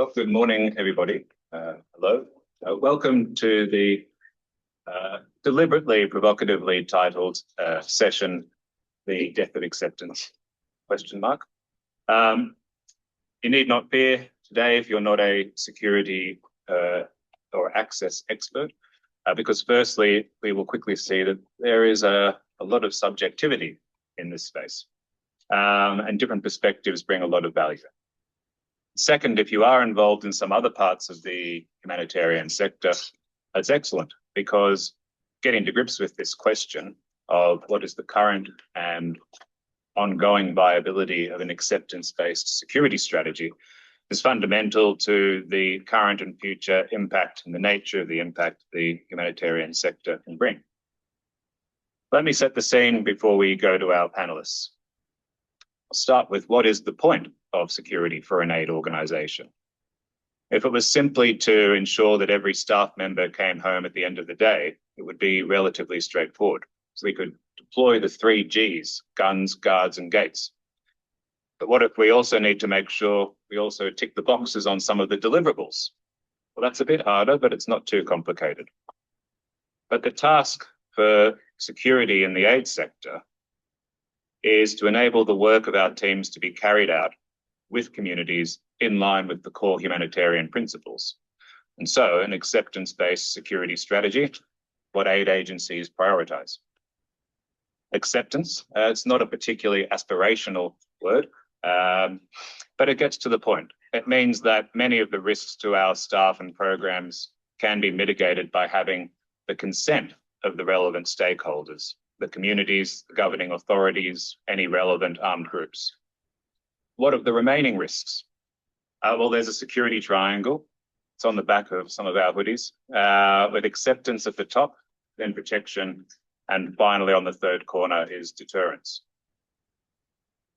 Well, good morning, everybody. Hello. Welcome to the deliberately, provocatively titled session, The Death of Acceptance, ? You need not fear today if you're not a security or access expert, because firstly, we will quickly see that there is a lot of subjectivity in this space, and different perspectives bring a lot of value. Second, if you are involved in some other parts of the humanitarian sector, that's excellent, because getting to grips with this question of what is the current and ongoing viability of an acceptance-based security strategy is fundamental to the current and future impact and the nature of the impact the humanitarian sector can bring. Let me set the scene before we go to our panelists. I'll start with what is the point of security for an aid organisation. If it was simply to ensure that every staff member came home at the end of the day, it would be relatively straightforward. So we could deploy the 3 Gs, guns, guards and gates. But what if we also need to make sure we also tick the boxes on some of the deliverables? Well, that's a bit harder, but it's not too complicated. But the task for security in the aid sector is to enable the work of our teams to be carried out with communities in line with the core humanitarian principles. And so an acceptance-based security strategy, what aid agencies prioritize. Acceptance, it's not a particularly aspirational word, but it gets to the point. It means that many of the risks to our staff and programs can be mitigated by having the consent of the relevant stakeholders, the communities, the governing authorities, any relevant armed groups. What are the remaining risks? Well, there's a security triangle. It's on the back of some of our hoodies, with acceptance at the top, then protection, and finally on the third corner is deterrence.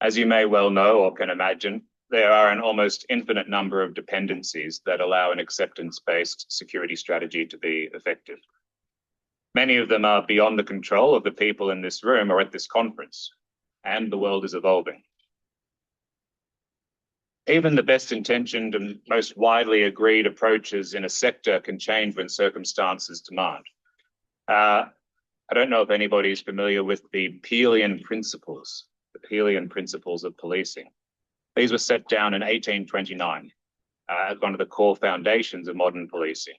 As you may well know or can imagine, there are an almost infinite number of dependencies that allow an acceptance-based security strategy to be effective. Many of them are beyond the control of the people in this room or at this conference, and the world is evolving. Even the best intentioned and most widely agreed approaches in a sector can change when circumstances demand. I don't know if anybody's familiar with the Peelian principles of policing. These were set down in 1829 as one of the core foundations of modern policing.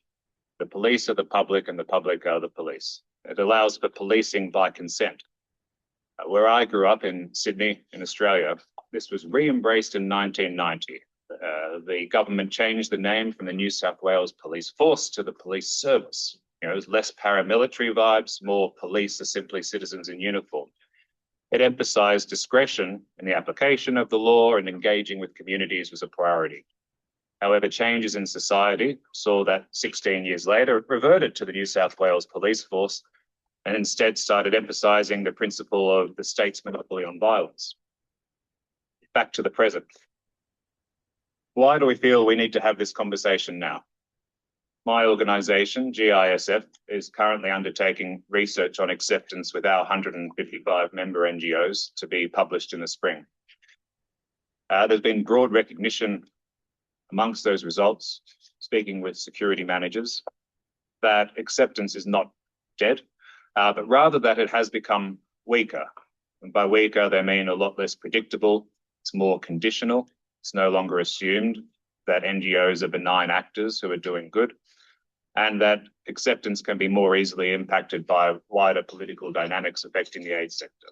The police are the public and the public are the police. It allows for policing by consent. Where I grew up in Sydney, in Australia, this was re-embraced in 1990. The government changed the name from the New South Wales Police Force to the Police Service. It was less paramilitary vibes, more police are simply citizens in uniform. It emphasised discretion in the application of the law, and engaging with communities was a priority. However, changes in society saw that 16 years later, it reverted to the New South Wales Police Force and instead started emphasising the principle of the state's monopoly on violence. Back to the present. Why do we feel we need to have this conversation now? My organisation, GISF, is currently undertaking research on acceptance with our 155 member NGOs to be published in the spring. There's been broad recognition amongst those results, speaking with security managers, that acceptance is not dead, but rather that it has become weaker. And by weaker, they mean a lot less predictable, it's more conditional, it's no longer assumed that NGOs are benign actors who are doing good, and that acceptance can be more easily impacted by wider political dynamics affecting the aid sector.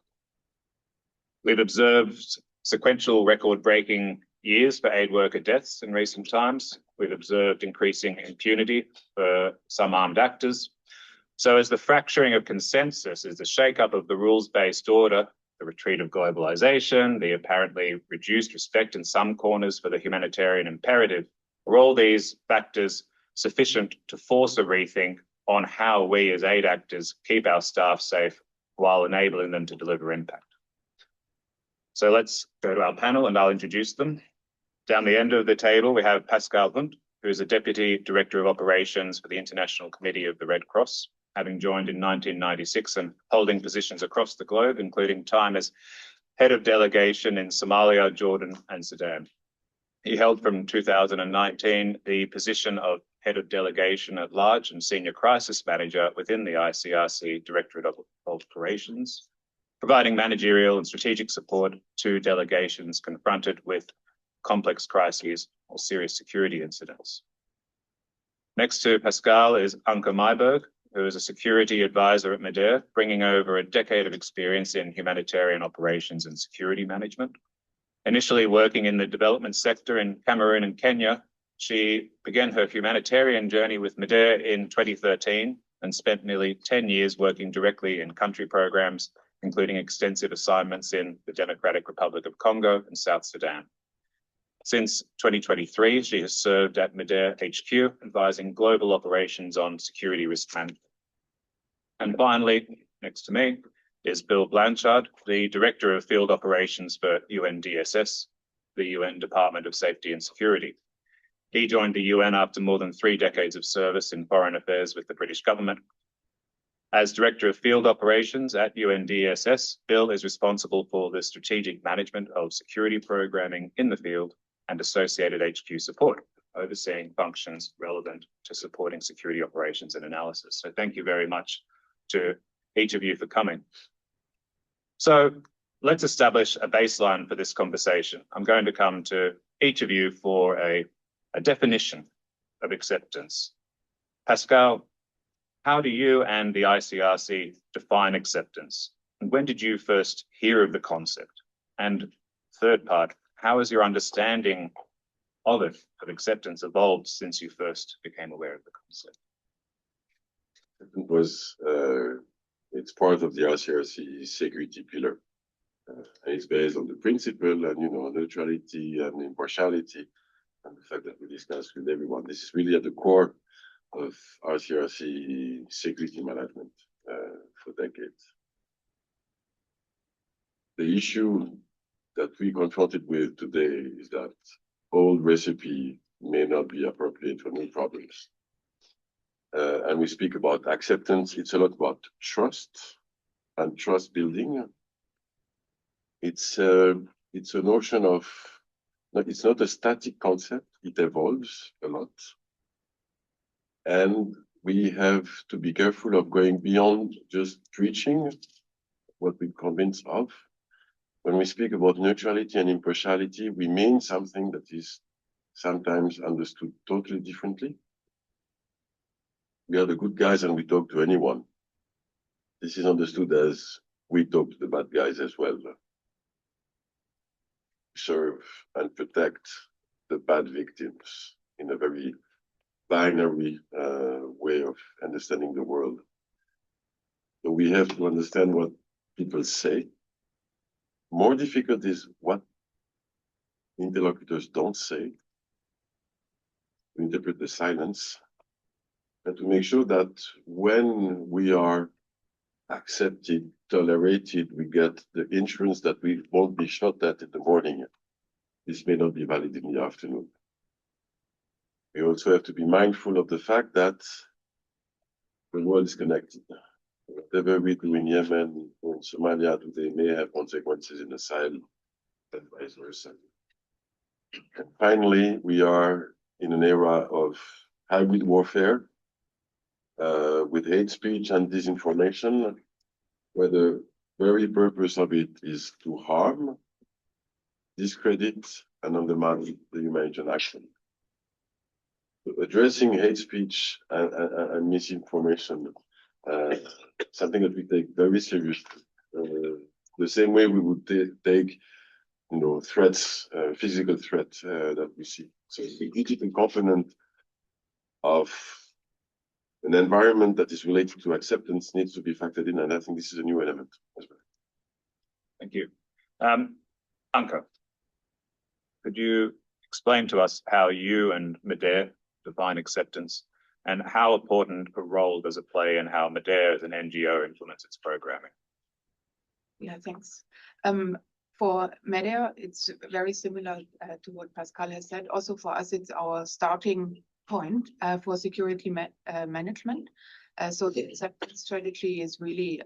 We've observed sequential record-breaking years for aid worker deaths in recent times. We've observed increasing impunity for some armed actors. So as the fracturing of consensus, as the shake-up of the rules-based order, the retreat of globalization, the apparently reduced respect in some corners for the humanitarian imperative, are all these factors sufficient to force a rethink on how we as aid actors keep our staff safe while enabling them to deliver impact? So let's go to our panel and I'll introduce them. Down the end of the table, we have Pascal Hunt, who is a Deputy Director of Operations for the International Committee of the Red Cross, having joined in 1996 and holding positions across the globe, including time as Head of Delegation in Somalia, Jordan, and Sudan. He held from 2019 the position of Head of Delegation at Large and Senior Crisis Manager within the ICRC Directorate of Operations, providing managerial and strategic support to delegations confronted with complex crises or serious security incidents. Next to Pascal is Anke Meiberg, who is a security advisor at MEDER, bringing over a decade of experience in humanitarian operations and security management. Initially working in the development sector in Cameroon and Kenya, she began her humanitarian journey with MEDER in 2013 and spent nearly 10 years working directly in country programs, including extensive assignments in the Democratic Republic of Congo and South Sudan. Since 2023, she has served at MEDER HQ, advising global operations on security risk management. And finally, next to me, is Bill Blanchard, the Director of Field Operations for UNDSS, the UN Department of Safety and Security. He joined the UN after more than 3 decades of service in foreign affairs with the British government. As Director of Field Operations at UNDSS, Bill is responsible for the strategic management of security programming in the field and associated HQ support, overseeing functions relevant to supporting security operations and analysis. So thank you very much to each of you for coming. So let's establish a baseline for this conversation. I'm going to come to each of you for a definition of acceptance. Pascal, how do you and the ICRC define acceptance? And when did you first hear of the concept? And third part, how has your understanding of acceptance evolved since you first became aware of the concept? It's part of the ICRC security pillar. It's based on the principle and, neutrality and impartiality, and the fact that we discuss with everyone. This is really at the core of ICRC security management for decades. The issue that we confronted with today is that old recipe may not be appropriate for new problems. And we speak about acceptance. It's a lot about trust and trust building. It's a notion of, it's not a static concept. It evolves a lot. And we have to be careful of going beyond just preaching what we're convinced of. When we speak about neutrality and impartiality, we mean something that is sometimes understood totally differently. We are the good guys and we talk to anyone. This is understood as we talk to the bad guys as well. Serve and protect the bad victims in a very binary way of understanding the world. So we have to understand what people say. More difficult is what interlocutors don't say, to interpret the silence, and to make sure that when we are accepted, tolerated, we get the insurance that we won't be shot at in the morning. This may not be valid in the afternoon. We also have to be mindful of the fact that the world is connected. Whatever we do in Yemen or in Somalia today may have consequences in Sahel and vice versa. And finally, we are in an era of hybrid warfare with hate speech and disinformation, where the very purpose of it is to harm, discredit, and undermine the humanitarian action. So addressing hate speech and misinformation, something that we take very seriously, the same way we would take, threats, physical threats that we see. So the digital component of an environment that is related to acceptance needs to be factored in, and I think this is a new element as well. Thank you. Anke, could you explain to us how you and MEDER define acceptance, and how important a role does it play in how MEDER as an NGO implements its programming? Yeah, thanks. For MEDER, it's very similar to what Pascal has said. Also for us, it's our starting point for security management. So the acceptance strategy is really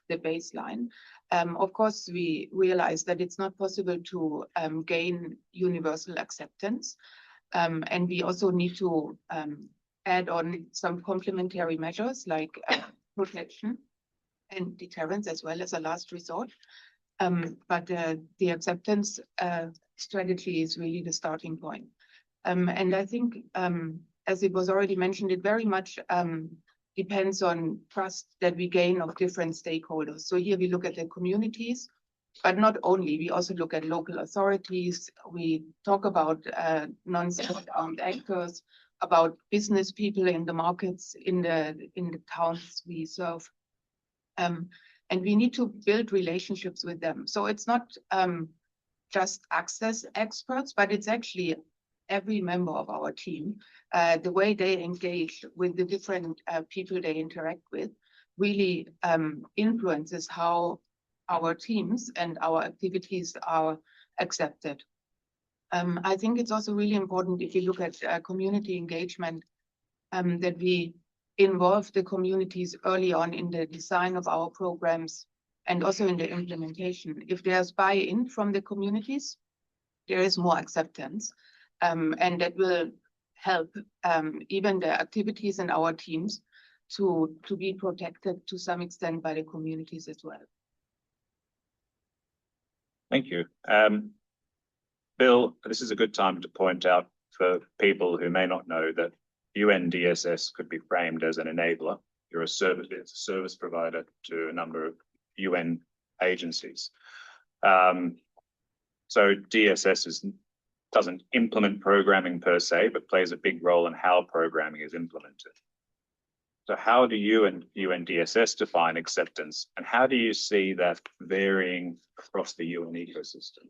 the baseline. Of course, we realize that it's not possible to gain universal acceptance. And we also need to add on some complementary measures like protection and deterrence as well as a last resort. But the acceptance strategy is really the starting point. And I think, as it was already mentioned, it very much depends on trust that we gain of different stakeholders. So here we look at the communities, but not only, we also look at local authorities. We talk about non-state armed actors, about business people in the markets, in the towns we serve. And we need to build relationships with them. So it's not just access experts, but it's actually every member of our team. The way they engage with the different people they interact with really influences how our teams and our activities are accepted. I think it's also really important if you look at community engagement, that we involve the communities early on in the design of our programs and also in the implementation. If there's buy-in from the communities, there is more acceptance, and that will help even the activities in our teams to be protected to some extent by the communities as well. Thank you. Bill, this is a good time to point out for people who may not know that UNDSS could be framed as an enabler. You're a service provider to a number of UN agencies. So DSS doesn't implement programming per se, but plays a big role in how programming is implemented. So how do you and UNDSS define acceptance, and how do you see that varying across the UN ecosystem?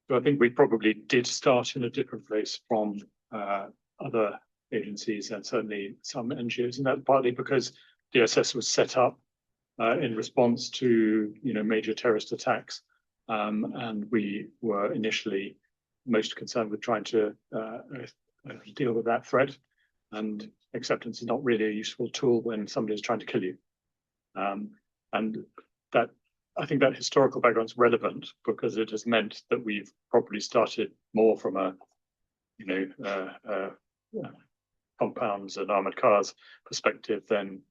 So I think we probably did start in a different place from other agencies and certainly some NGOs, and that's partly because DSS was set up in response to major terrorist attacks, and we were initially most concerned with trying to deal with that threat. And acceptance is not really a useful tool when somebody is trying to kill you. And that, I think that historical background is relevant because it has meant that we've probably started more from a compounds and armored cars perspective than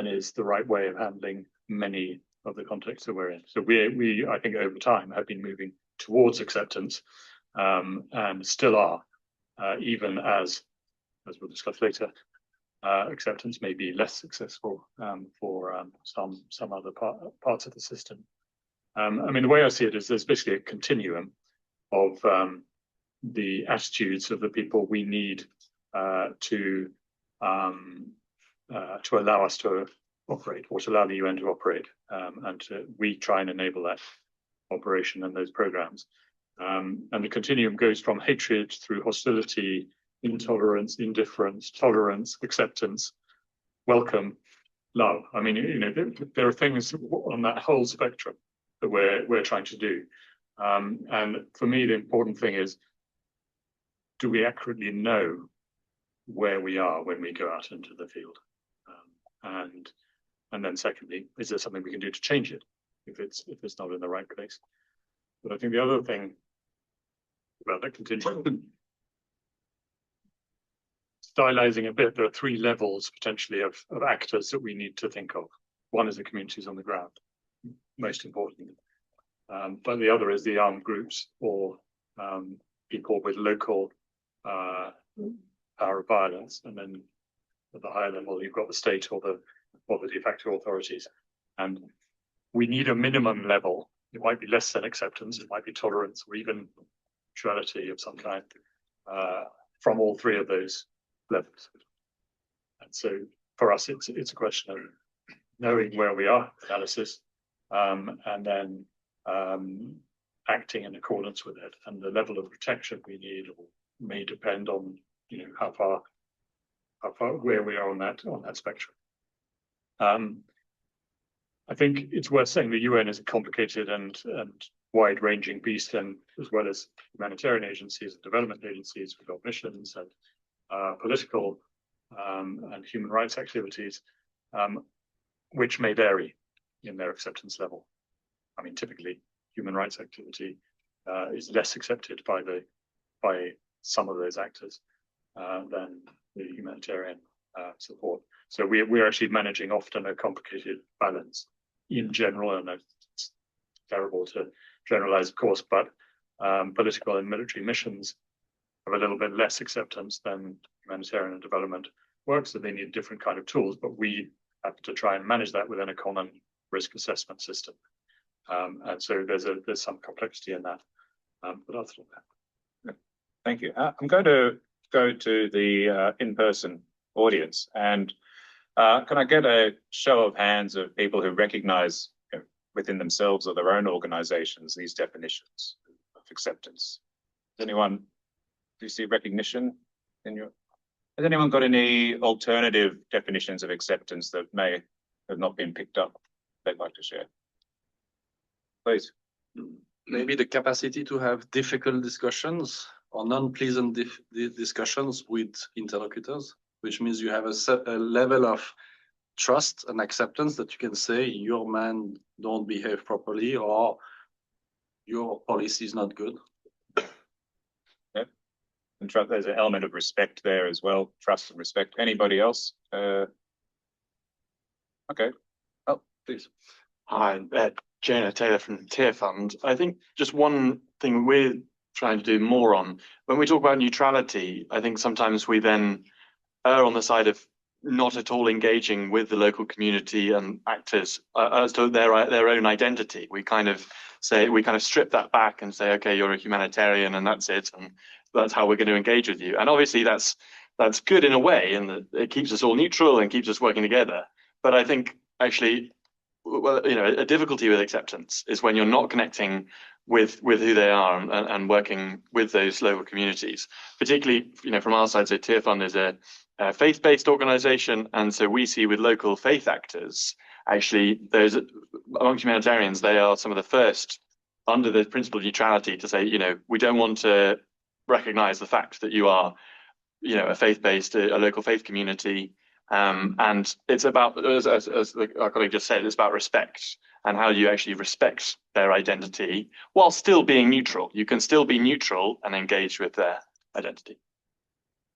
is the right way of handling many of the contexts that we're in. So we I think over time have been moving towards acceptance, and still are, even as we'll discuss later, acceptance may be less successful for some other parts of the system. I mean, the way I see it is there's basically a continuum of the attitudes of the people we need to allow us to operate, or to allow the UN to operate, and we try and enable that operation and those programs. And the continuum goes from hatred through hostility, intolerance, indifference, tolerance, acceptance, welcome, love. I mean, there are things on that whole spectrum that we're trying to do. And for me, the important thing is, do we accurately know where we are when we go out into the field? And then secondly, is there something we can do to change it if it's not in the right place? But I think the other thing about that continuum, stylizing a bit, there are three levels potentially of actors that we need to think of. One is the communities on the ground, most importantly. But the other is the armed groups or people with local power of violence. And then at the higher level, you've got the state or the de facto authorities. And we need a minimum level. It might be less than acceptance, it might be tolerance, or even neutrality of some kind, from all three of those levels. And so for us, it's a question of knowing where we are, analysis, and then acting in accordance with it. And the level of protection we need may depend on how far where we are on that spectrum. I think it's worth saying the UN is a complicated and wide-ranging beast, and as well as humanitarian agencies and development agencies, we've got missions and political and human rights activities. which may vary in their acceptance level. I mean, typically, human rights activity is less accepted by some of those actors than the humanitarian support. So we're actually managing often a complicated balance in general, and it's terrible to generalize, of course, but political and military missions have a little bit less acceptance than humanitarian and development work, so they need different kind of tools, but we have to try and manage that within a common risk assessment system. And so there's some complexity in that. But other than that. Thank you. I'm going to go to the in-person audience, and can I get a show of hands of people who recognize within themselves or their own organizations these definitions of acceptance? Does anyone, do you see recognition in your? Has anyone got any alternative definitions of acceptance that may have not been picked up they'd like to share? Please. Maybe the capacity to have difficult discussions or non-pleasant discussions with interlocutors, which means you have a level of trust and acceptance that you can say your man don't behave properly or your policy is not good. Yeah, and there's an element of respect there as well, trust and respect. Anybody else? Okay. Oh, please. Hi, Jonah Taylor from Tier Fund. I think just one thing we're trying to do more on, when we talk about neutrality, I think sometimes we then err on the side of not at all engaging with the local community and actors as to their own identity. We kind of strip that back and say, okay, you're a humanitarian and that's it, and that's how we're going to engage with you. And obviously that's good in a way, and it keeps us all neutral and keeps us working together. But I think actually, well, a difficulty with acceptance is when you're not connecting with who they are and working with those local communities, particularly, from our side. So Tier Fund is a faith-based organization, and so we see with local faith actors, actually, those among humanitarians, they are some of the first under the principle of neutrality to say, we don't want to recognize the fact that you are, a faith-based, a local faith community. And it's about, as our colleague just said, it's about respect and how you actually respect their identity while still being neutral. You can still be neutral and engage with their identity.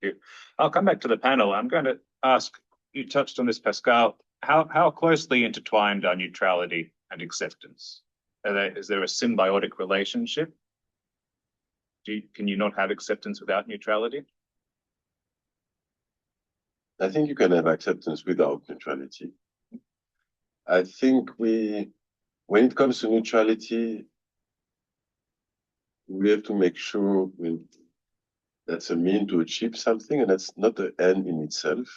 Thank you. I'll come back to the panel. I'm going to ask, you touched on this, Pascal, how closely intertwined are neutrality and acceptance? Is there a symbiotic relationship? Can you not have acceptance without neutrality? I think you can have acceptance without neutrality. I think when it comes to neutrality, we have to make sure that's a mean to achieve something, and that's not the end in itself.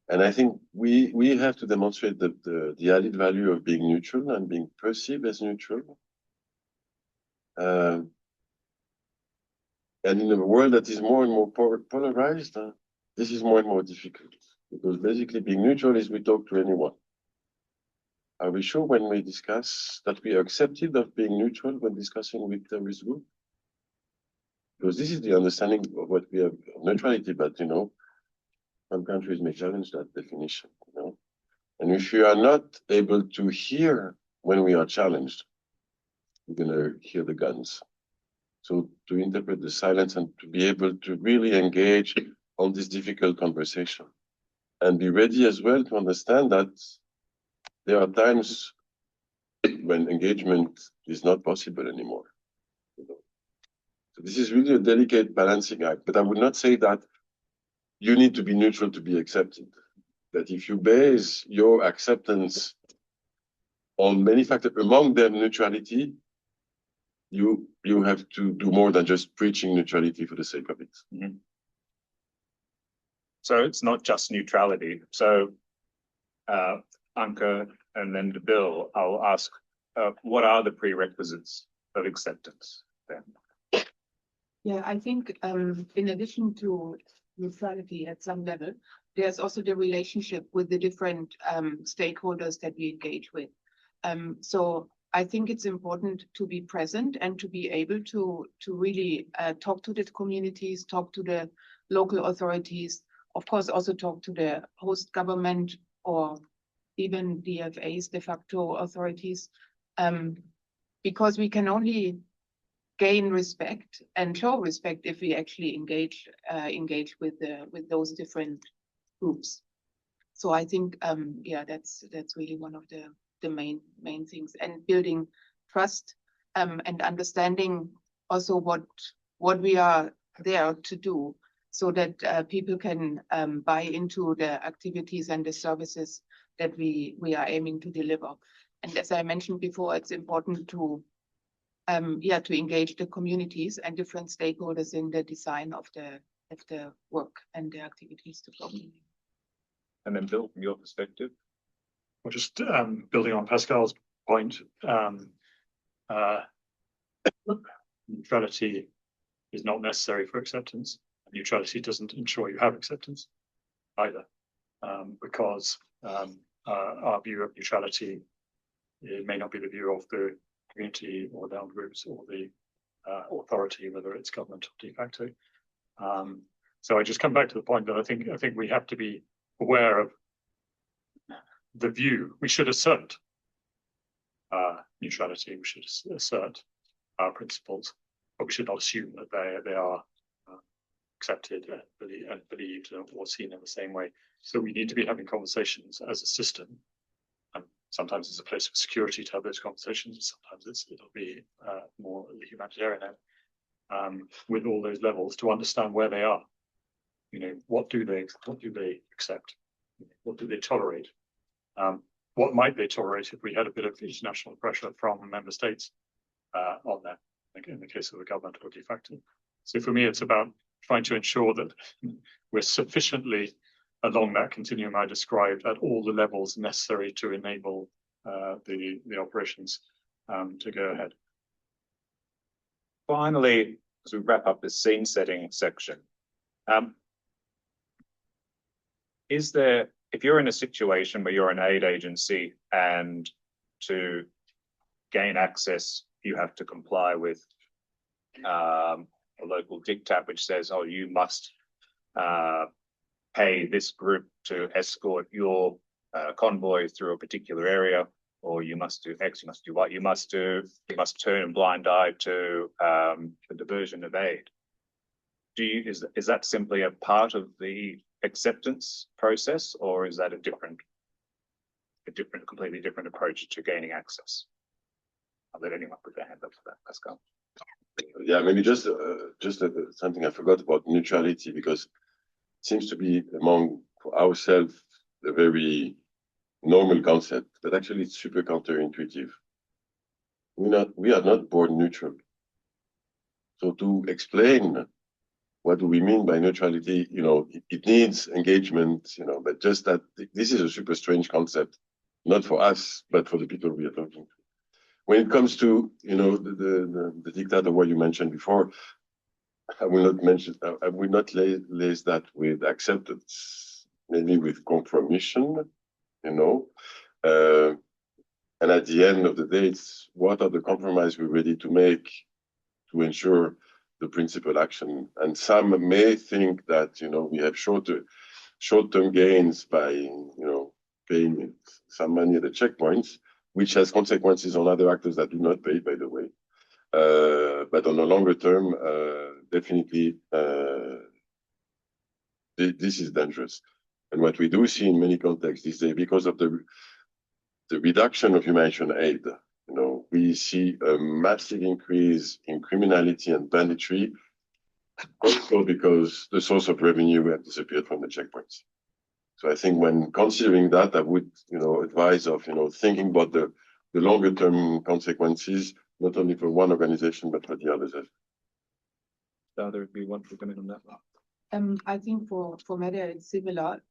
And I think we have to demonstrate the added value of being neutral and being perceived as neutral. And in a world that is more and more polarized, this is more and more difficult, because basically being neutral is we talk to anyone. Are we sure when we discuss that we are accepted of being neutral when discussing with terrorist group? Because this is the understanding of what we have of neutrality, but some countries may challenge that definition, And if you are not able to hear when we are challenged, we're gonna hear the guns. So to interpret the silence and to be able to really engage on this difficult conversation, and be ready as well to understand that there are times when engagement is not possible anymore. So this is really a delicate balancing act, but I would not say that you need to be neutral to be accepted. That if you base your acceptance on many factors, among them neutrality, you have to do more than just preaching neutrality for the sake of it. Mm-hmm. So it's not just neutrality. So Anke and then Bill, I'll ask, what are the prerequisites of acceptance then? Yeah, I think in addition to neutrality at some level, there's also the relationship with the different stakeholders that we engage with. So I think it's important to be present and to be able to really talk to the communities, talk to the local authorities, of course, also talk to the host government or even DFAs, de facto authorities, because we can only gain respect and show respect if we actually engage with those different groups. So I think that's really one of the main things, and building trust and understanding also what we are there to do, so that people can buy into the activities and the services that we are aiming to deliver. And as I mentioned before, it's important to engage the communities and different stakeholders in the design of the work and the activities to go. And then Bill, from your perspective? Well, just building on Pascal's point, neutrality is not necessary for acceptance. Neutrality doesn't ensure you have acceptance either, because our view of neutrality, it may not be the view of the community or the armed groups or the authority, whether it's government or de facto. So I just come back to the point that I think we have to be aware of the view. We should assert neutrality. We should assert our principles, but we should not assume that they are accepted and believed or seen in the same way. So we need to be having conversations as a system. And sometimes it's a place of security to have those conversations. Sometimes it'll be more the humanitarian end, with all those levels, to understand where they are. You know, what do they accept? What do they tolerate? What might they tolerate if we had a bit of international pressure from member states on them, like in the case of the government or de facto? So for me, it's about trying to ensure that we're sufficiently along that continuum I described at all the levels necessary to enable the operations to go ahead. Finally, as we wrap up this scene setting section, if you're in a situation where you're an aid agency and to gain access, you have to comply with a local diktat which says, oh, you must pay this group to escort your convoy through a particular area, or you must do X, you must do Y, you must turn a blind eye to the diversion of aid. Is that simply a part of the acceptance process, or is that a completely different approach to gaining access? I'll let anyone put their hand up for that. Pascal. Yeah, maybe just something I forgot about neutrality, because it seems to be among ourselves a very normal concept, but actually it's super counterintuitive. We are not born neutral. So to explain what do we mean by neutrality, it needs engagement, but just that this is a super strange concept, not for us, but for the people we are talking to. When it comes to, the dictator, what you mentioned before, I will not lace that with acceptance, maybe with compromission, and at the end of the day, it's what are the compromises we're ready to make to ensure the principal action. And some may think that, we have short-term gains by, paying some money at the checkpoints, which has consequences on other actors that do not pay, by the way. But on a longer term, definitely, this is dangerous. And what we do see in many contexts is that because of the reduction of humanitarian aid, we see a massive increase in criminality and banditry, also because the source of revenue have disappeared from the checkpoints. So I think when considering that, I would, advise of, thinking about the longer term consequences, not only for one organization, but for the others. There would be one to come in on that. I think for Media, it's similar.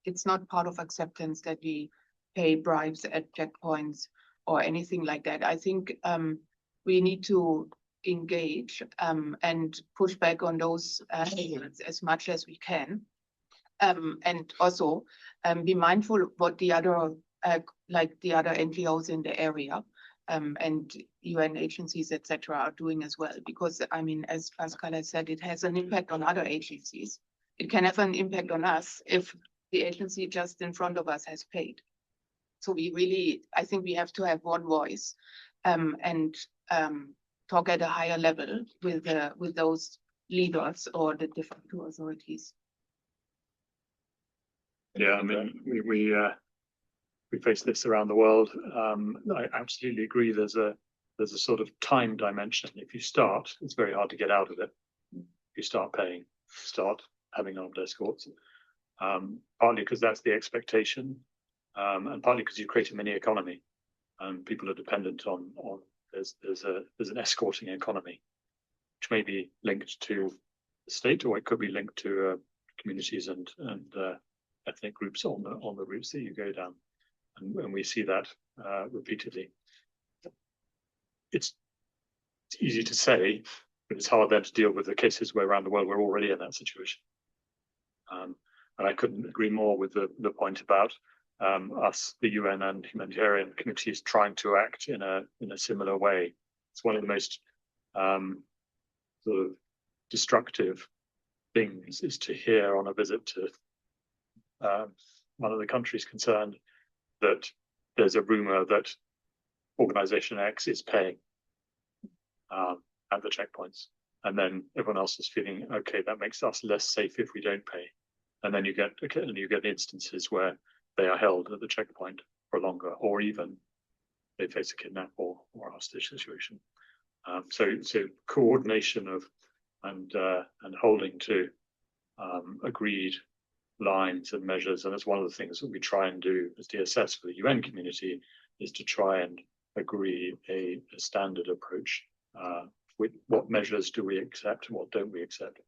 It's not part of acceptance that we pay bribes at checkpoints or anything like that. I think we need to engage and push back on those elements as much as we can, and also be mindful of what the other NGOs in the area and UN agencies, etc., are doing as well. Because as Pascal has said, it has an impact on other agencies. It can have an impact on us if the agency just in front of us has paid. So I think we have to have one voice and talk at a higher level with those leaders or the de facto authorities. Yeah, I mean, we face this around the world. I absolutely agree. There's a sort of time dimension. If you start, it's very hard to get out of it. If you start paying, start having armed escorts, partly because that's the expectation, and partly because you create a mini economy, and people are dependent on. There's an escorting economy, which may be linked to the state, or it could be linked to communities and ethnic groups on the routes that you go down, and we see that repeatedly. It's easy to say, but it's hard then to deal with the cases where around the world we're already in that situation. And I couldn't agree more with the point about us, the UN and humanitarian communities, trying to act in a similar way. It's one of the most sort of destructive things is to hear on a visit to one of the countries concerned that there's a rumor that Organization X is paying at the checkpoints, and then everyone else is feeling okay. That makes us less safe if we don't pay, and then you get instances where they are held at the checkpoint for longer, or even they face a kidnap or a hostage situation. So coordination of and holding to agreed lines and measures, and that's one of the things that we try and do as DSS for the UN community, is to try and agree a standard approach with what measures do we accept and what don't we accept.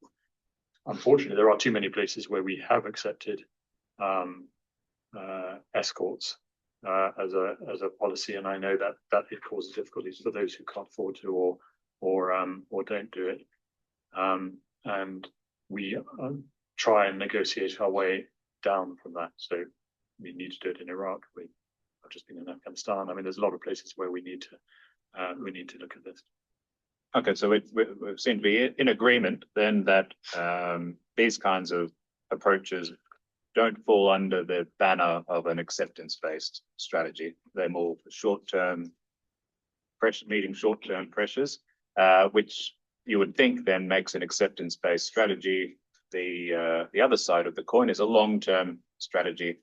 Unfortunately, there are too many places where we have accepted escorts as a policy, and I know that it causes difficulties for those who can't afford to or don't do it. And we try and negotiate our way down from that. So we need to do it in Iraq. We've just been in Afghanistan. I mean, there's a lot of places where we need to look at this. Okay, so we seem to be in agreement then that these kinds of approaches don't fall under the banner of an acceptance-based strategy. They're more short-term pressure, meeting short-term pressures, which you would think then makes an acceptance-based strategy. The other side of the coin is a long-term strategy,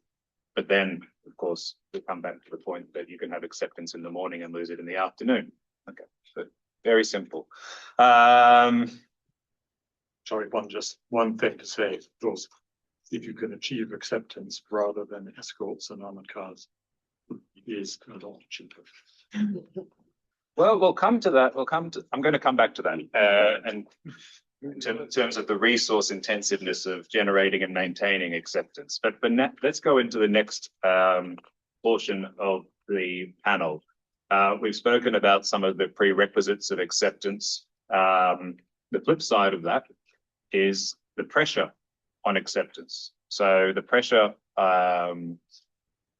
but then, of course, we come back to the point that you can have acceptance in the morning and lose it in the afternoon. Okay, so very simple. Sorry, one thing to say, of course, if you can achieve acceptance rather than escorts and armored cars, it is a lot cheaper. Well, we'll come to that. I'm going to come back to that. And in terms of the resource intensiveness of generating and maintaining acceptance. But let's go into the next portion of the panel. We've spoken about some of the prerequisites of acceptance. The flip side of that is the pressure on acceptance. So the pressure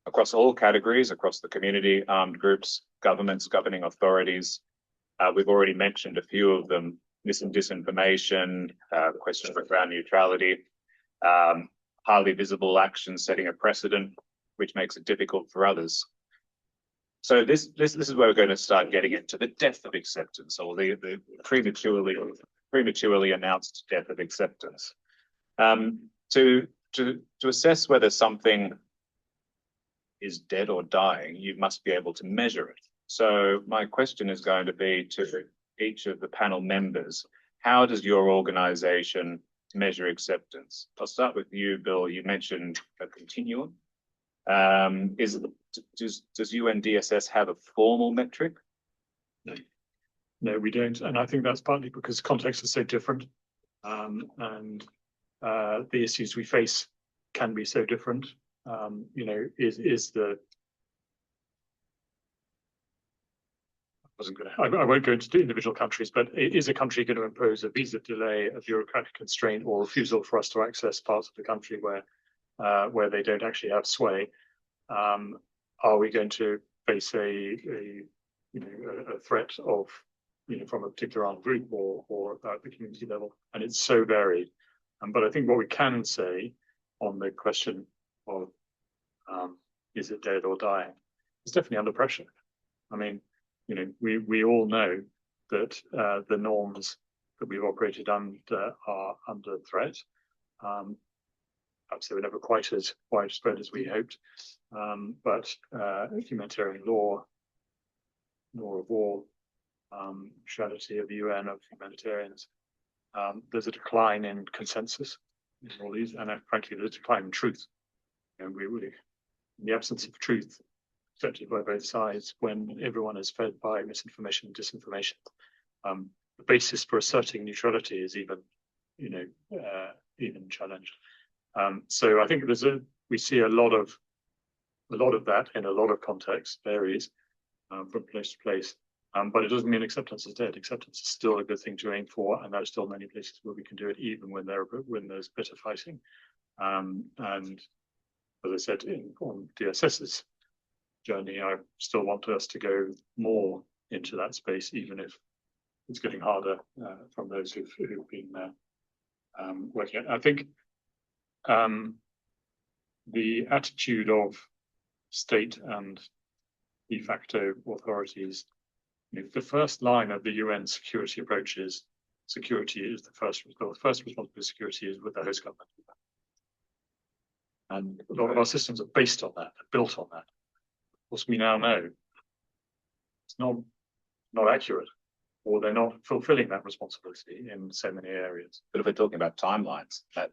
across all categories, across the community, armed groups, governments, governing authorities. We've already mentioned a few of them: disinformation, the question of ground neutrality, highly visible action setting a precedent, which makes it difficult for others. So this is where we're going to start getting into the death of acceptance, or the prematurely announced death of acceptance. To assess whether something is dead or dying, you must be able to measure it. So my question is going to be to each of the panel members: how does your organization measure acceptance? I'll start with you, Bill. You mentioned a continuum. Does UNDSS have a formal metric? No, we don't, and I think that's partly because context is so different, and the issues we face can be so different. I won't go into the individual countries, but is a country going to impose a visa delay, a bureaucratic constraint, or refusal for us to access parts of the country where they don't actually have sway? Are we going to face a threat of from a particular armed group or at the community level? And it's so varied. But I think what we can say on the question of is it dead or dying? It's definitely under pressure. I mean, you know, we all know that the norms that we've operated under are under threat. Perhaps they were never quite as widespread as we hoped, but humanitarian law of war, neutrality of the UN, of humanitarians, there's a decline in consensus in all these, and frankly, there's a decline in truth. And we in the absence of truth, accepted by both sides, when everyone is fed by misinformation and disinformation, the basis for asserting neutrality is even, you know, even challenged. So I think we see a lot of that in a lot of contexts, varies from place to place. But it doesn't mean acceptance is dead. Acceptance is still a good thing to aim for, and there are still many places where we can do it, even when there's bitter fighting. And as I said, on DSS's journey, I still want us to go more into that space, even if it's getting harder from those who've been working. I think the attitude of state and de facto authorities, the first line of the UN security approach is security is the first responsibility for security is with the host government. And a lot of our systems are based on that, built on that. Of course, we now know it's not accurate, or they're not fulfilling that responsibility in so many areas. But if we're talking about timelines, that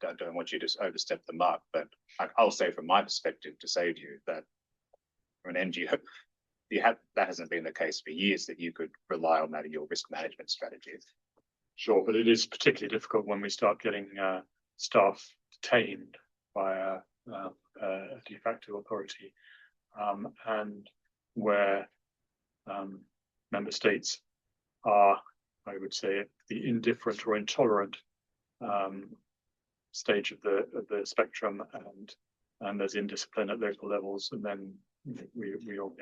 I don't want you to overstep the mark, but I'll say from my perspective to say to you that for an NGO, that hasn't been the case for years, that you could rely on that in your risk management strategies. Sure, but it is particularly difficult when we start getting staff detained by a de facto authority, and where member states are, I would say, the indifferent or intolerant stage of the spectrum, and there's indiscipline at local levels, and then we all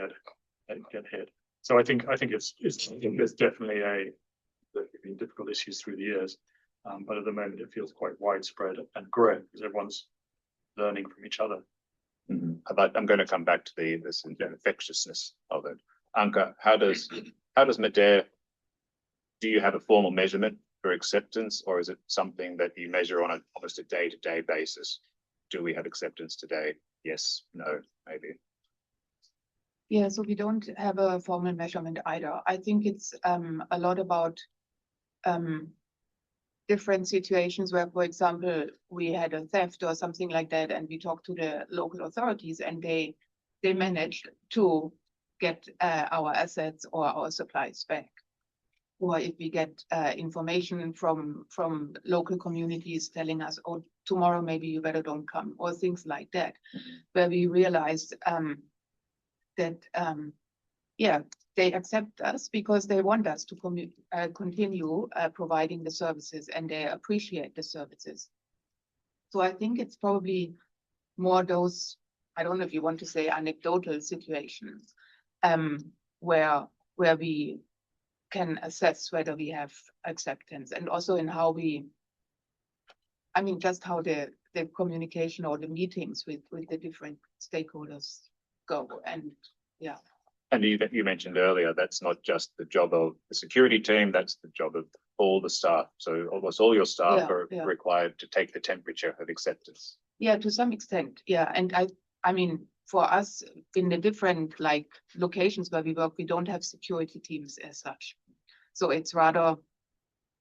get hit. So I think there's definitely there's been difficult issues through the years, but at the moment it feels quite widespread and growing because everyone's learning from each other. Mm-hmm. I'm going to come back to this infectiousness of it. Anke, how does MEDER, do you have a formal measurement for acceptance, or is it something that you measure on almost a day-to-day basis? Do we have acceptance today? Yes, no, maybe. Yeah, so we don't have a formal measurement either. I think it's a lot about different situations where, for example, we had a theft or something like that, and we talked to the local authorities, and they managed to get our assets or our supplies back. Or if we get information from local communities telling us, oh, tomorrow maybe you better don't come, or things like that, where we realized that they accept us because they want us to continue providing the services, and they appreciate the services. So I think it's probably more those, I don't know if you want to say anecdotal situations, where we can assess whether we have acceptance, and also in how just how the communication or the meetings with the different stakeholders go. And yeah. And you mentioned earlier, that's not just the job of the security team, that's the job of all the staff. So almost all your staff are required to take the temperature of acceptance. Yeah, to some extent. Yeah. And I mean, for us in the different locations where we work, we don't have security teams as such. So it's rather,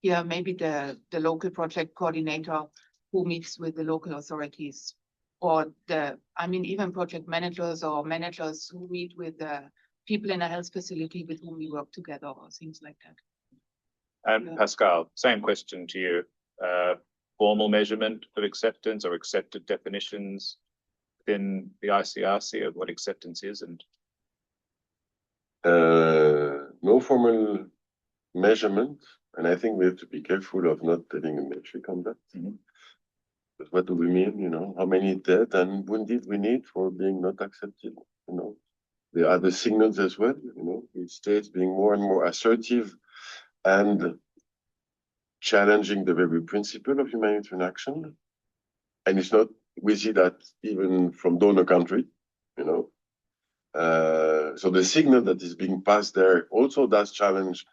maybe the local project coordinator who meets with the local authorities, or even project managers or managers who meet with the people in a health facility with whom we work together, or things like that. And Pascal, same question to you. Formal measurement of acceptance or accepted definitions within the ICRC of what acceptance is? And no formal measurement, and I think we have to be careful of not having a metric on that. Mm-hmm. But what do we mean? How many dead and wounded we need for being not accepted? There are the signals as well. Each state being more and more assertive and challenging the very principle of humanitarian action. And it's not, we see that even from donor country, you know. So the signal that is being passed there also does challenge,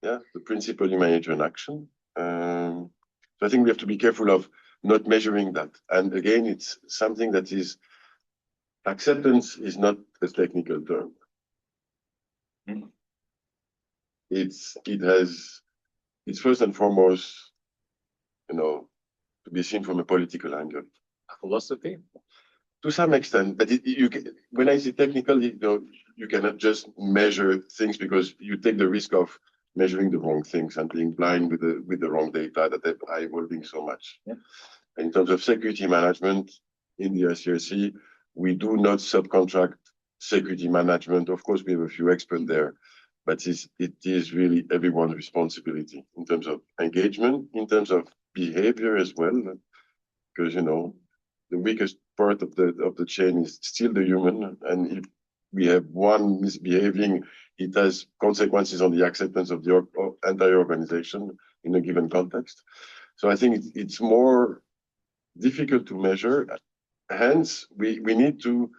the principle humanitarian action. So I think we have to be careful of not measuring that. And again, it's something that is, acceptance is not a technical term. It's first and foremost, to be seen from a political angle. Philosophy. To some extent, but when I say technical, you cannot just measure things because you take the risk of measuring the wrong things and being blind with the wrong data that are evolving so much. Yeah. In terms of security management in the ICRC, we do not subcontract security management. Of course, we have a few experts there, but it is really everyone's responsibility in terms of engagement, in terms of behavior as well, because the weakest part of the chain is still the human, and if we have one misbehaving, it has consequences on the acceptance of the entire organization in a given context. So I think it's more difficult to measure. Hence, we need to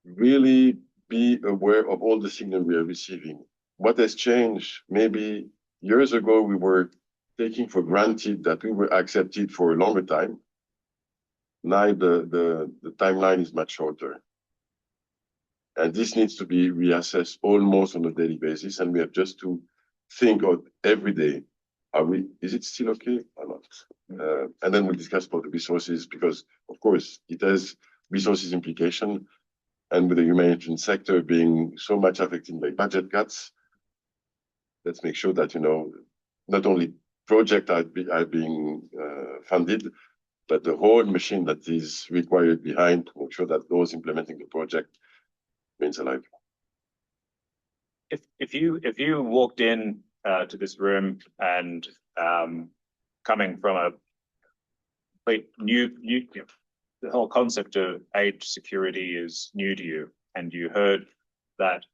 really be aware of all the signals we are receiving. What has changed? Maybe years ago we were taking for granted that we were accepted for a longer time. Now the timeline is much shorter. And this needs to be reassessed almost on a daily basis. And we have just to think of every day, is it still okay or not? And then we'll discuss about the resources because, of course, it has resources implication. And with the humanitarian sector being so much affected by budget cuts, let's make sure that, not only projects are being funded, but the whole machine that is required behind to make sure that those implementing the project remains alive. If you walked in to this room and coming from a complete new the whole concept of aid security is new to you, and you heard that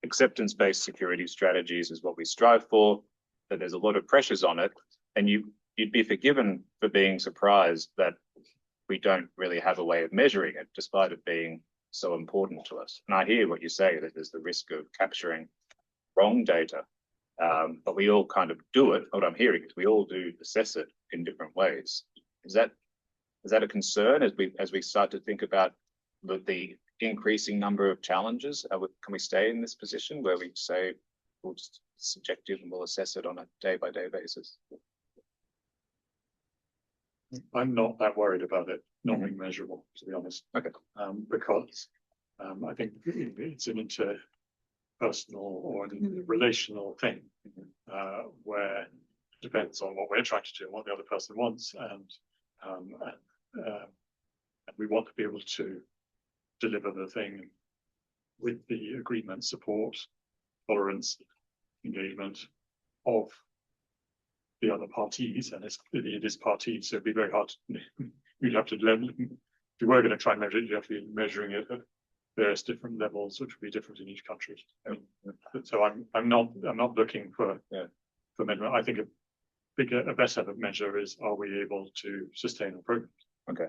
acceptance-based security strategies is what we strive for, that there's a lot of pressures on it, and you'd be forgiven for being surprised that we don't really have a way of measuring it, despite it being so important to us. And I hear what you say, that there's the risk of capturing wrong data, but we all kind of do it. What I'm hearing is we all do assess it in different ways. Is that a concern as we start to think about the increasing number of challenges? Can we stay in this position where we say we'll just subjective and we'll assess it on a day-by-day basis? I'm not that worried about it not being measurable, to be honest. Okay. Because I think it's an interpersonal or a relational thing where it depends on what we're trying to do and what the other person wants, and we want to be able to deliver the thing with the agreement, support, tolerance, engagement of the other parties, and it is parties, so it'd be very hard. You'd have to level. If you were going to try and measure it, you'd have to be measuring it at various different levels, which would be different in each country. So I'm not looking for measurement. I think a better measure is, are we able to sustain our programs? Okay.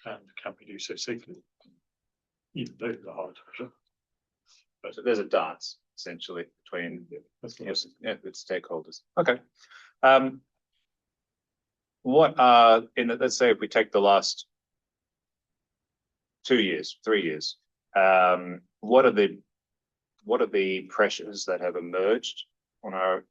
And can we do so safely? Even those are hard to measure. So there's a dance essentially between with stakeholders. Okay. What are let's say if we take the last 2 years, 3 years, what are the pressures that have emerged on our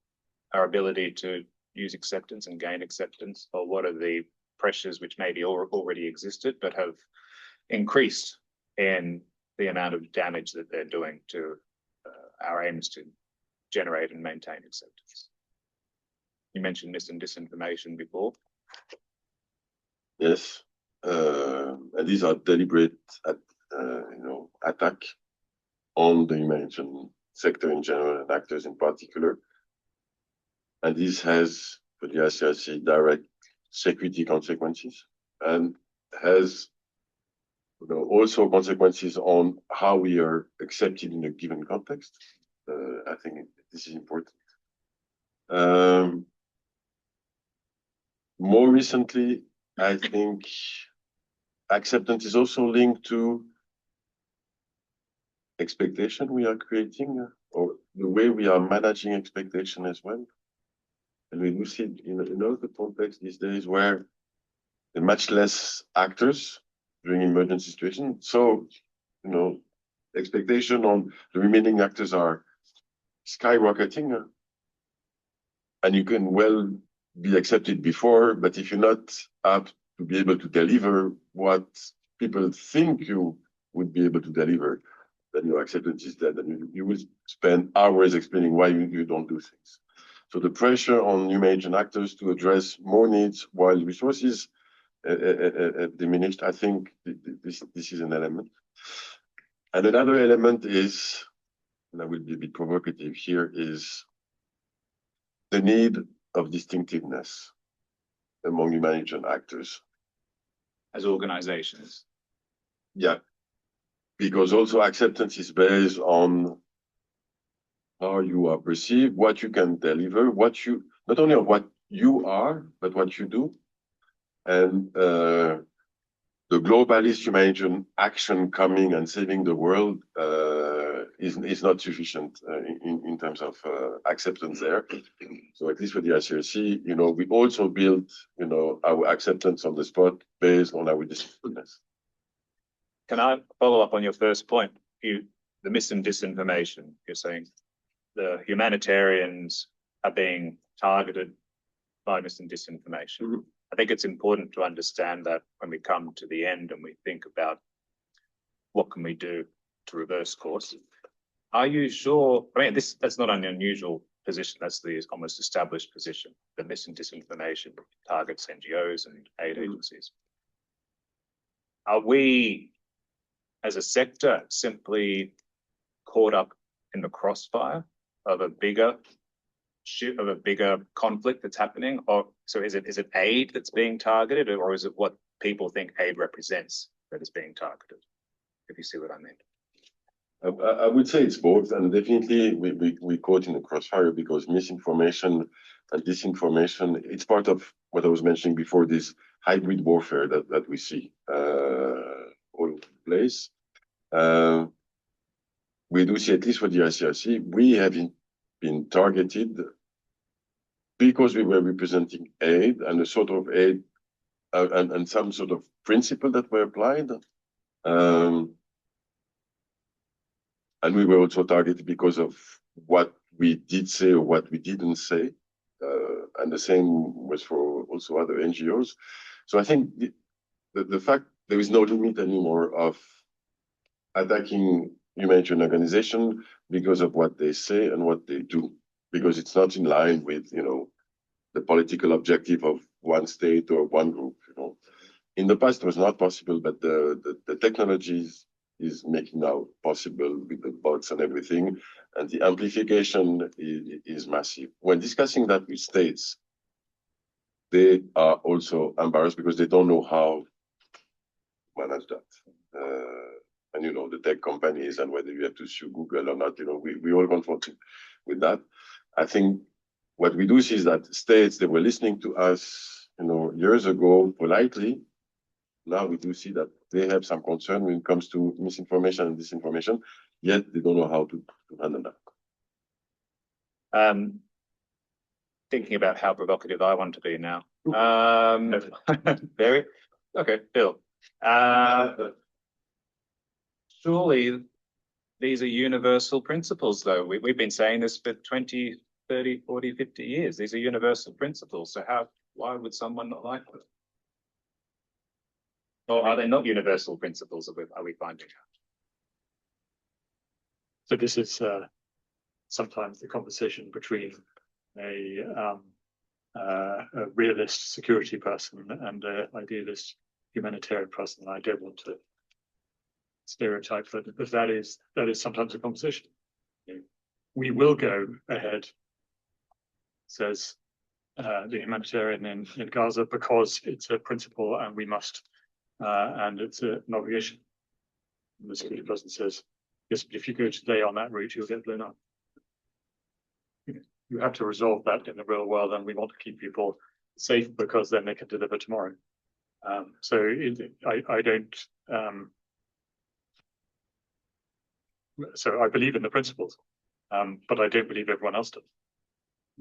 ability to use acceptance and gain acceptance, or what are the pressures which maybe already existed but have increased in the amount of damage that they're doing to our aims to generate and maintain acceptance? You mentioned mis and disinformation before. Yes, and these are deliberate, attack on the humanitarian sector in general and actors in particular. And this has, for the ICRC, direct security consequences and has also consequences on how we are accepted in a given context. I think this is important. More recently, I think acceptance is also linked to expectation we are creating, or the way we are managing expectation as well. And we do see in other contexts these days where there are much less actors during emergency situations. So, expectation on the remaining actors are skyrocketing, and you can well be accepted before, but if you're not up to be able to deliver what people think you would be able to deliver, then your acceptance is dead, and you will spend hours explaining why you don't do things. So the pressure on humanitarian actors to address more needs while resources diminished, I think this is an element. And another element is, and I will be a bit provocative here, is the need of distinctiveness among humanitarian actors. As organizations. Yeah, because also acceptance is based on how you are perceived, what you can deliver, not only of what you are, but what you do. And the globalist humanitarian action coming and saving the world is not sufficient in terms of acceptance there. So at least for the ICRC, we also built, our acceptance on the spot based on our distinctiveness. Can I follow up on your first point? The mis and disinformation, you're saying the humanitarians are being targeted by mis and disinformation. Mm-hmm. I think it's important to understand that when we come to the end and we think about what can we do to reverse course. Are you sure? I mean, that's not an unusual position. That's the almost established position. The mis and disinformation targets NGOs and aid agencies. Are we, as a sector, simply caught up in the crossfire of a bigger conflict that's happening? Or so is it aid that's being targeted, or is it what people think aid represents that is being targeted? If you see what I mean. I would say it's both, and definitely we caught in the crossfire because misinformation and disinformation, it's part of what I was mentioning before, this hybrid warfare that we see all over the place. We do see, at least for the ICRC, we have been targeted because we were representing aid and a sort of aid and some sort of principle that were applied. And we were also targeted because of what we did say or what we didn't say. And the same was for also other NGOs. So I think the fact there is no limit anymore of attacking humanitarian organization because of what they say and what they do, because it's not in line with, the political objective of one state or one group. In the past, it was not possible, but the technologies is making now possible with the bots and everything, and the amplification is massive. When discussing that with states, they are also embarrassed because they don't know how to manage that. And the tech companies and whether you have to sue Google or not, we all confronted with that. I think what we do see is that states, they were listening to us, years ago politely. Now we do see that they have some concern when it comes to misinformation and disinformation, yet they don't know how to handle that. Thinking about how provocative I want to be now. Very? Okay, Bill. Surely these are universal principles, though. We've been saying this for 20, 30, 40, 50 years. These are universal principles. So why would someone not like them? Or are they not universal principles? Are we finding out? So this is sometimes the conversation between a realist security person and an idealist humanitarian person. I don't want to stereotype that, but that is sometimes a conversation. We will go ahead, says the humanitarian in Gaza, because it's a principle and we must. And it's an obligation. And the security person says, yes, but if you go today on that route, you'll get blown up. You have to resolve that in the real world, and we want to keep people safe because then they can deliver tomorrow. I don't. So I believe in the principles, but I don't believe everyone else does.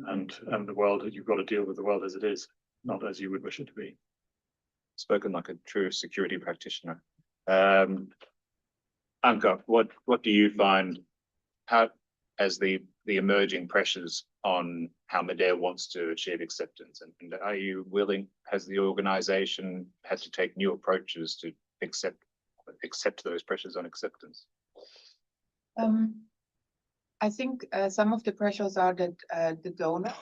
And the world, you've got to deal with the world as it is, not as you would wish it to be. Spoken like a true security practitioner. Anka, what do you find as the emerging pressures on how Medea wants to achieve acceptance? And are you willing, has the organization had to take new approaches to accept those pressures on acceptance? I think some of the pressures are that the donor,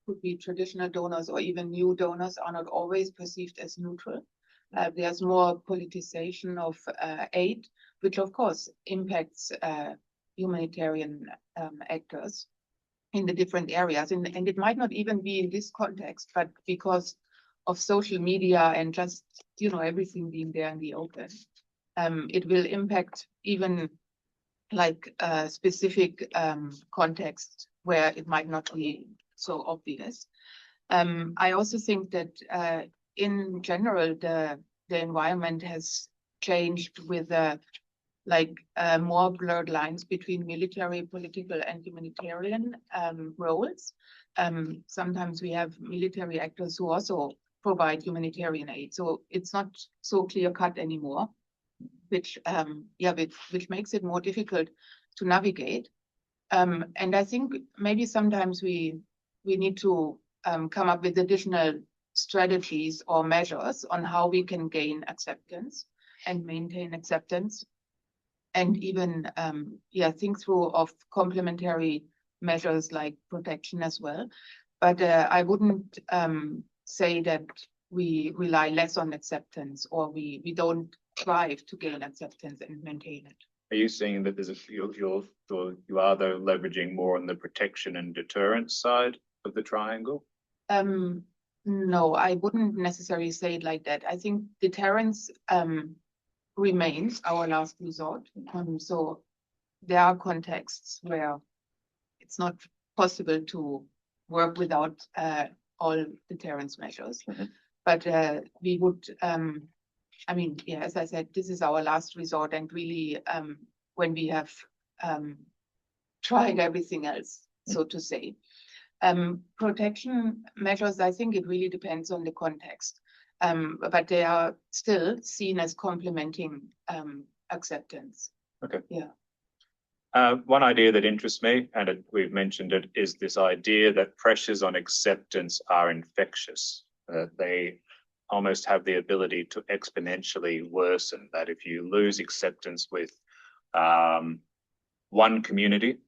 could be traditional donors or even new donors, are not always perceived as neutral. There's more politicization of aid, which of course impacts humanitarian actors in the different areas. And it might not even be in this context, but because of social media and just, everything being there in the open, it will impact even like a specific context where it might not be so obvious. I also think that in general, the environment has changed with more blurred lines between military, political, and humanitarian roles. Sometimes we have military actors who also provide humanitarian aid, so it's not so clear cut anymore, which makes it more difficult to navigate. And I think maybe sometimes we need to come up with additional strategies or measures on how we can gain acceptance and maintain acceptance, and even think through of complementary measures like protection as well. But I wouldn't say that we rely less on acceptance, or we don't strive to gain acceptance and maintain it. Are you saying that you are though leveraging more on the protection and deterrence side of the triangle? No, I wouldn't necessarily say it like that. I think deterrence remains our last resort. So there are contexts where it's not possible to work without all deterrence measures. Mm-hmm. But we would, as I said, this is our last resort, and really when we have tried everything else, so to say. Protection measures, I think it really depends on the context, but they are still seen as complementing acceptance. Okay. Yeah. One idea that interests me, and we've mentioned it, is this idea that pressures on acceptance are infectious. They almost have the ability to exponentially worsen, that if you lose acceptance with one community,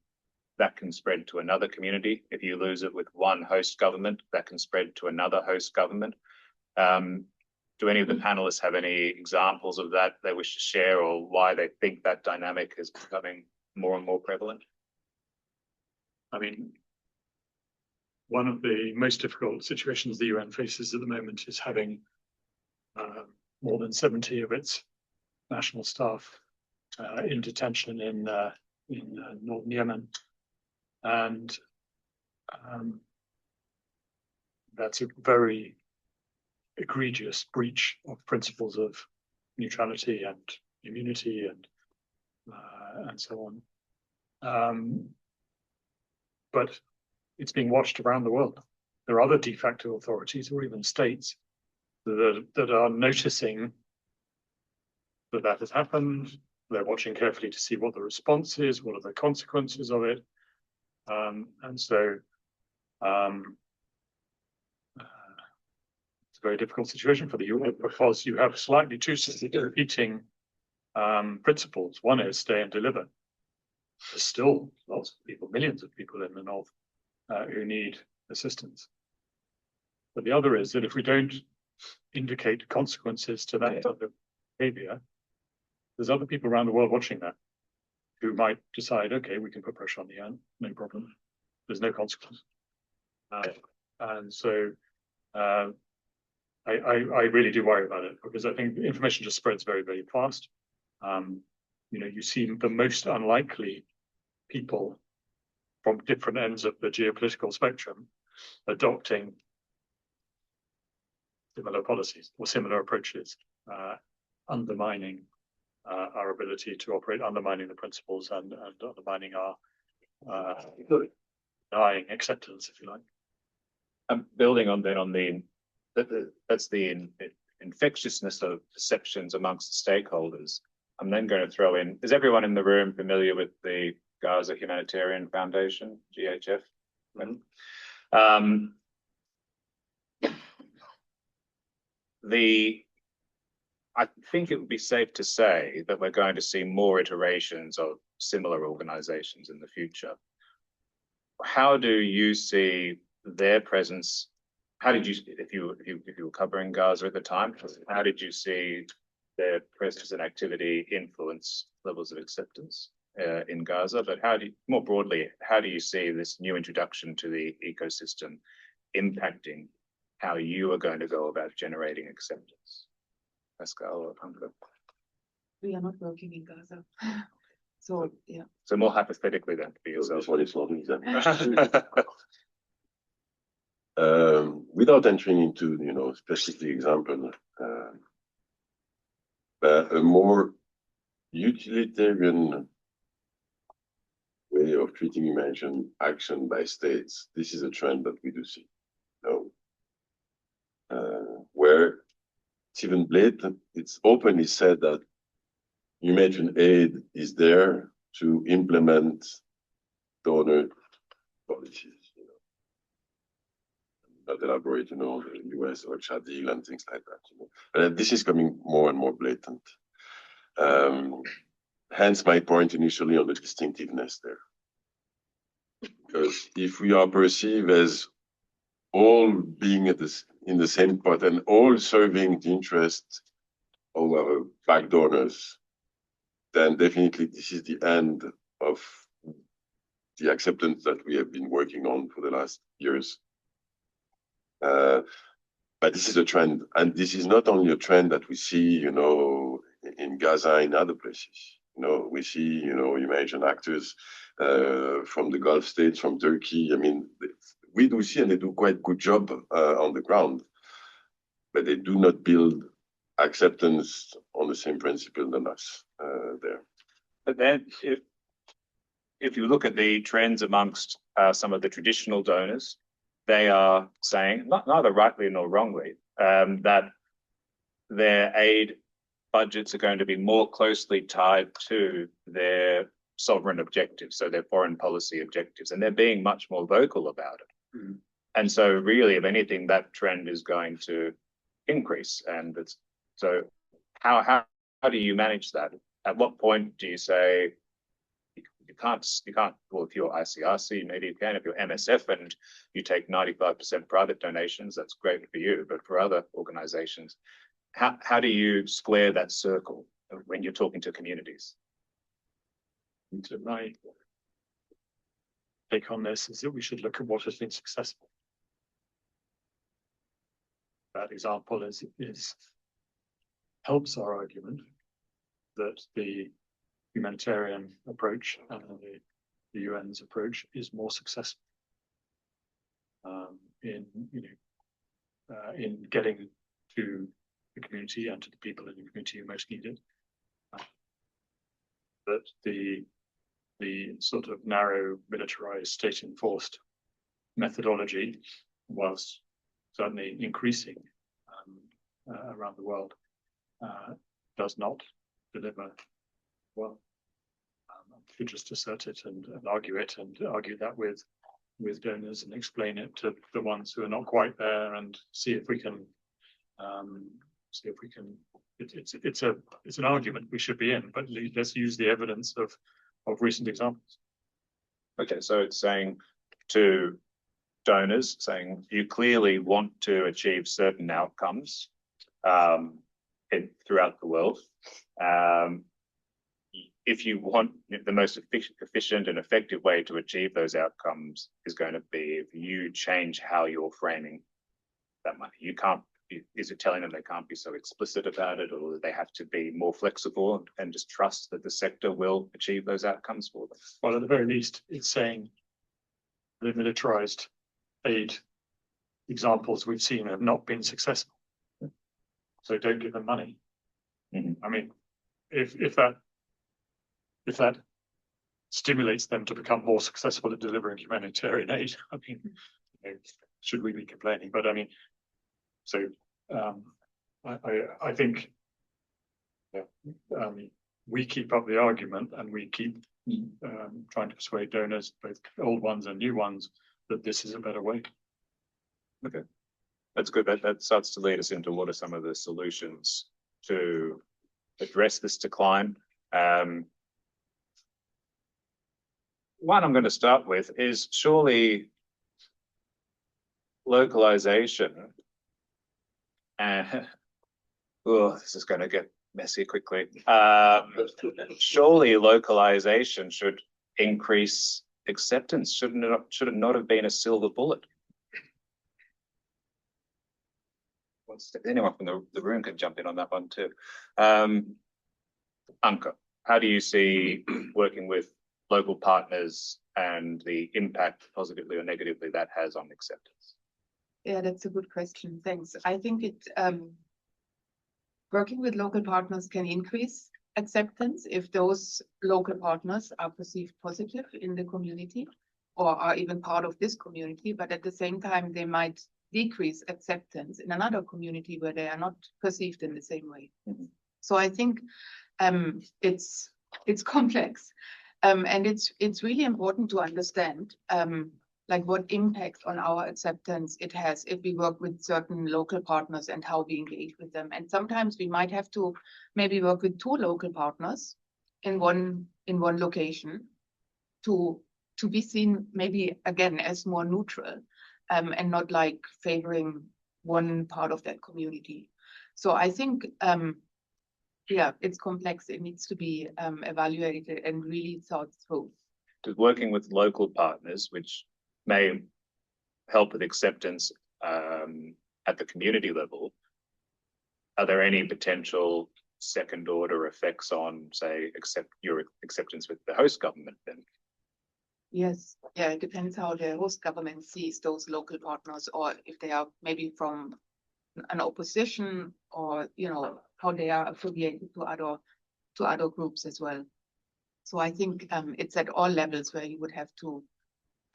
that can spread to another community. If you lose it with one host government, that can spread to another host government. Do any of the panelists have any examples of that they wish to share, or why they think that dynamic is becoming more and more prevalent? I mean, one of the most difficult situations the UN faces at the moment is having more than 70 of its national staff in detention in northern Yemen. And that's a very egregious breach of principles of neutrality and immunity and so on. But it's being watched around the world. There are other de facto authorities, or even states, that are noticing that has happened. They're watching carefully to see what the response is, what are the consequences of it. And so it's a very difficult situation for the UN, because you have slightly two competing principles. One is stay and deliver. There's still lots of people, millions of people in the north who need assistance. But the other is that if we don't indicate consequences to that type of behavior, there's other people around the world watching that who might decide, okay, we can put pressure on the UN, no problem. There's no consequence. And so I really do worry about it, because I think information just spreads very, very fast. You see the most unlikely people from different ends of the geopolitical spectrum adopting similar policies or similar approaches, undermining our ability to operate, undermining the principles and undermining our denying acceptance, if you like. Building on the that's the infectiousness of perceptions amongst stakeholders. I'm then going to throw in, is everyone in the room familiar with the Gaza Humanitarian Foundation, GHF? Mm-hmm. I think it would be safe to say that we're going to see more iterations of similar organizations in the future. How do you see their presence? How did you, if you were covering Gaza at the time, how did you see their presence and activity influence levels of acceptance in Gaza? But how do you, more broadly, how do you see this new introduction to the ecosystem impacting how you are going to go about generating acceptance? Pascal or Hunter? We are not working in Gaza. So, yeah. So more hypothetically then for yourself. This one is not easy. Without entering into, specific example, a more utilitarian way of treating humanitarian action by states, this is a trend that we do see. Where it's even blatant, it's openly said that humanitarian aid is there to implement donor policies. Not elaborate, the US or Chad deal and things like that. But this is coming more and more blatant. Hence my point initially on the distinctiveness there. Because if we are perceived as all being in the same pot and all serving the interest of our back donors, then definitely this is the end of the acceptance that we have been working on for the last years. But this is a trend, and this is not only a trend that we see, in Gaza and other places. We see, humanitarian actors from the Gulf states, from Turkey. I mean, we do see, and they do quite a good job on the ground, but they do not build acceptance on the same principle than us there. But then, if you look at the trends amongst some of the traditional donors, they are saying, neither rightly nor wrongly, that their aid budgets are going to be more closely tied to their sovereign objectives, so their foreign policy objectives, and they're being much more vocal about it. Mm-hmm. And so really, if anything, that trend is going to increase. And so how do you manage that? At what point do you say, you can't, well, if you're ICRC, maybe you can. If you're MSF and you take 95% private donations, that's great for you. But for other organizations, how do you square that circle when you're talking to communities? So my take on this is that we should look at what has been successful. That example helps our argument that the humanitarian approach and the UN's approach is more successful in getting to the community and to the people in the community who most need it. That the sort of narrow militarized state-enforced methodology, whilst certainly increasing around the world, does not deliver well. You just assert it and argue it, and argue that with donors, and explain it to the ones who are not quite there, and see if we can. It's an argument we should be in, but let's use the evidence of recent examples. Okay, so it's saying to donors, saying you clearly want to achieve certain outcomes throughout the world. If you want the most efficient and effective way to achieve those outcomes is going to be if you change how you're framing that money. You can't. Is it telling them they can't be so explicit about it, or they have to be more flexible and just trust that the sector will achieve those outcomes for them? Well, at the very least, it's saying the militarized aid examples we've seen have not been successful. so don't give them money. Mhm. I mean, if that stimulates them to become more successful at delivering humanitarian aid, I mean, should we be complaining? But I mean, so I think we keep up the argument and we keep trying to persuade donors, both old ones and new ones, that this is a better way. Okay, that's good. That starts to lead us into what are some of the solutions to address this decline. One I'm going to start with is surely localization. And this is going to get messy quickly. Surely localization should increase acceptance. Should it not have been a silver bullet? Anyone from the room can jump in on that one too. Anke, how do you see working with local partners and the impact, positively or negatively, that has on acceptance? Yeah, that's a good question. Thanks. I think working with local partners can increase acceptance if those local partners are perceived positive in the community or are even part of this community, but at the same time, they might decrease acceptance in another community where they are not perceived in the same way. Mm-hmm. So I think it's complex. And it's really important to understand like what impact on our acceptance it has if we work with certain local partners and how we engage with them. And sometimes we might have to maybe work with 2 local partners in one location to be seen maybe again as more neutral and not like favoring one part of that community. So I think yeah, it's complex. It needs to be evaluated and really thought through. Working with local partners, which may help with acceptance at the community level, are there any potential second order effects on, say, your acceptance with the host government then? Yes, yeah, it depends how the host government sees those local partners, or if they are maybe from an opposition, or how they are affiliated to other groups as well. So I think it's at all levels where you would have to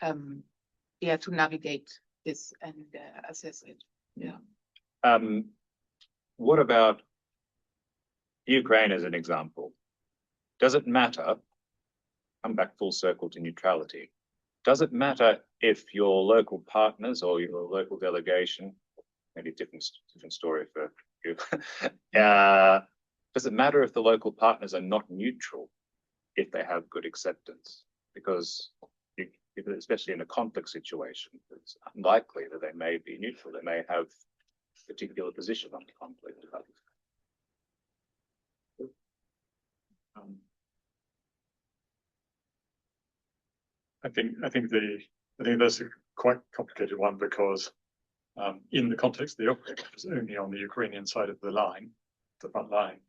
to navigate this and assess it. Yeah. What about Ukraine as an example? Does it matter? Come back full circle to neutrality. Does it matter if your local partners or your local delegation, maybe different story for you, does it matter if the local partners are not neutral if they have good acceptance? Because especially in a conflict situation, it's unlikely that they may be neutral. They may have a particular position on the conflict. I think that's a quite complicated one, because in the context the operation is only on the Ukrainian side of the line, the front line.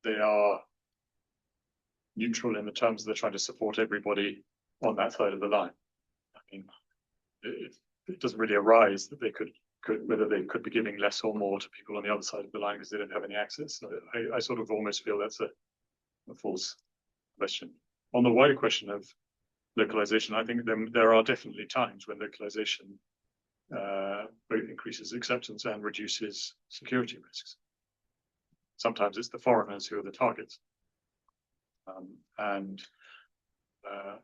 They are neutral in the terms they're trying to support everybody on that side of the line. I mean, it doesn't really arise that they could whether they could be giving less or more to people on the other side of the line because they don't have any access. So I sort of almost feel that's a false question. On the wider question of localization, I think there are definitely times when localization both increases acceptance and reduces security risks. Sometimes it's the foreigners who are the targets. And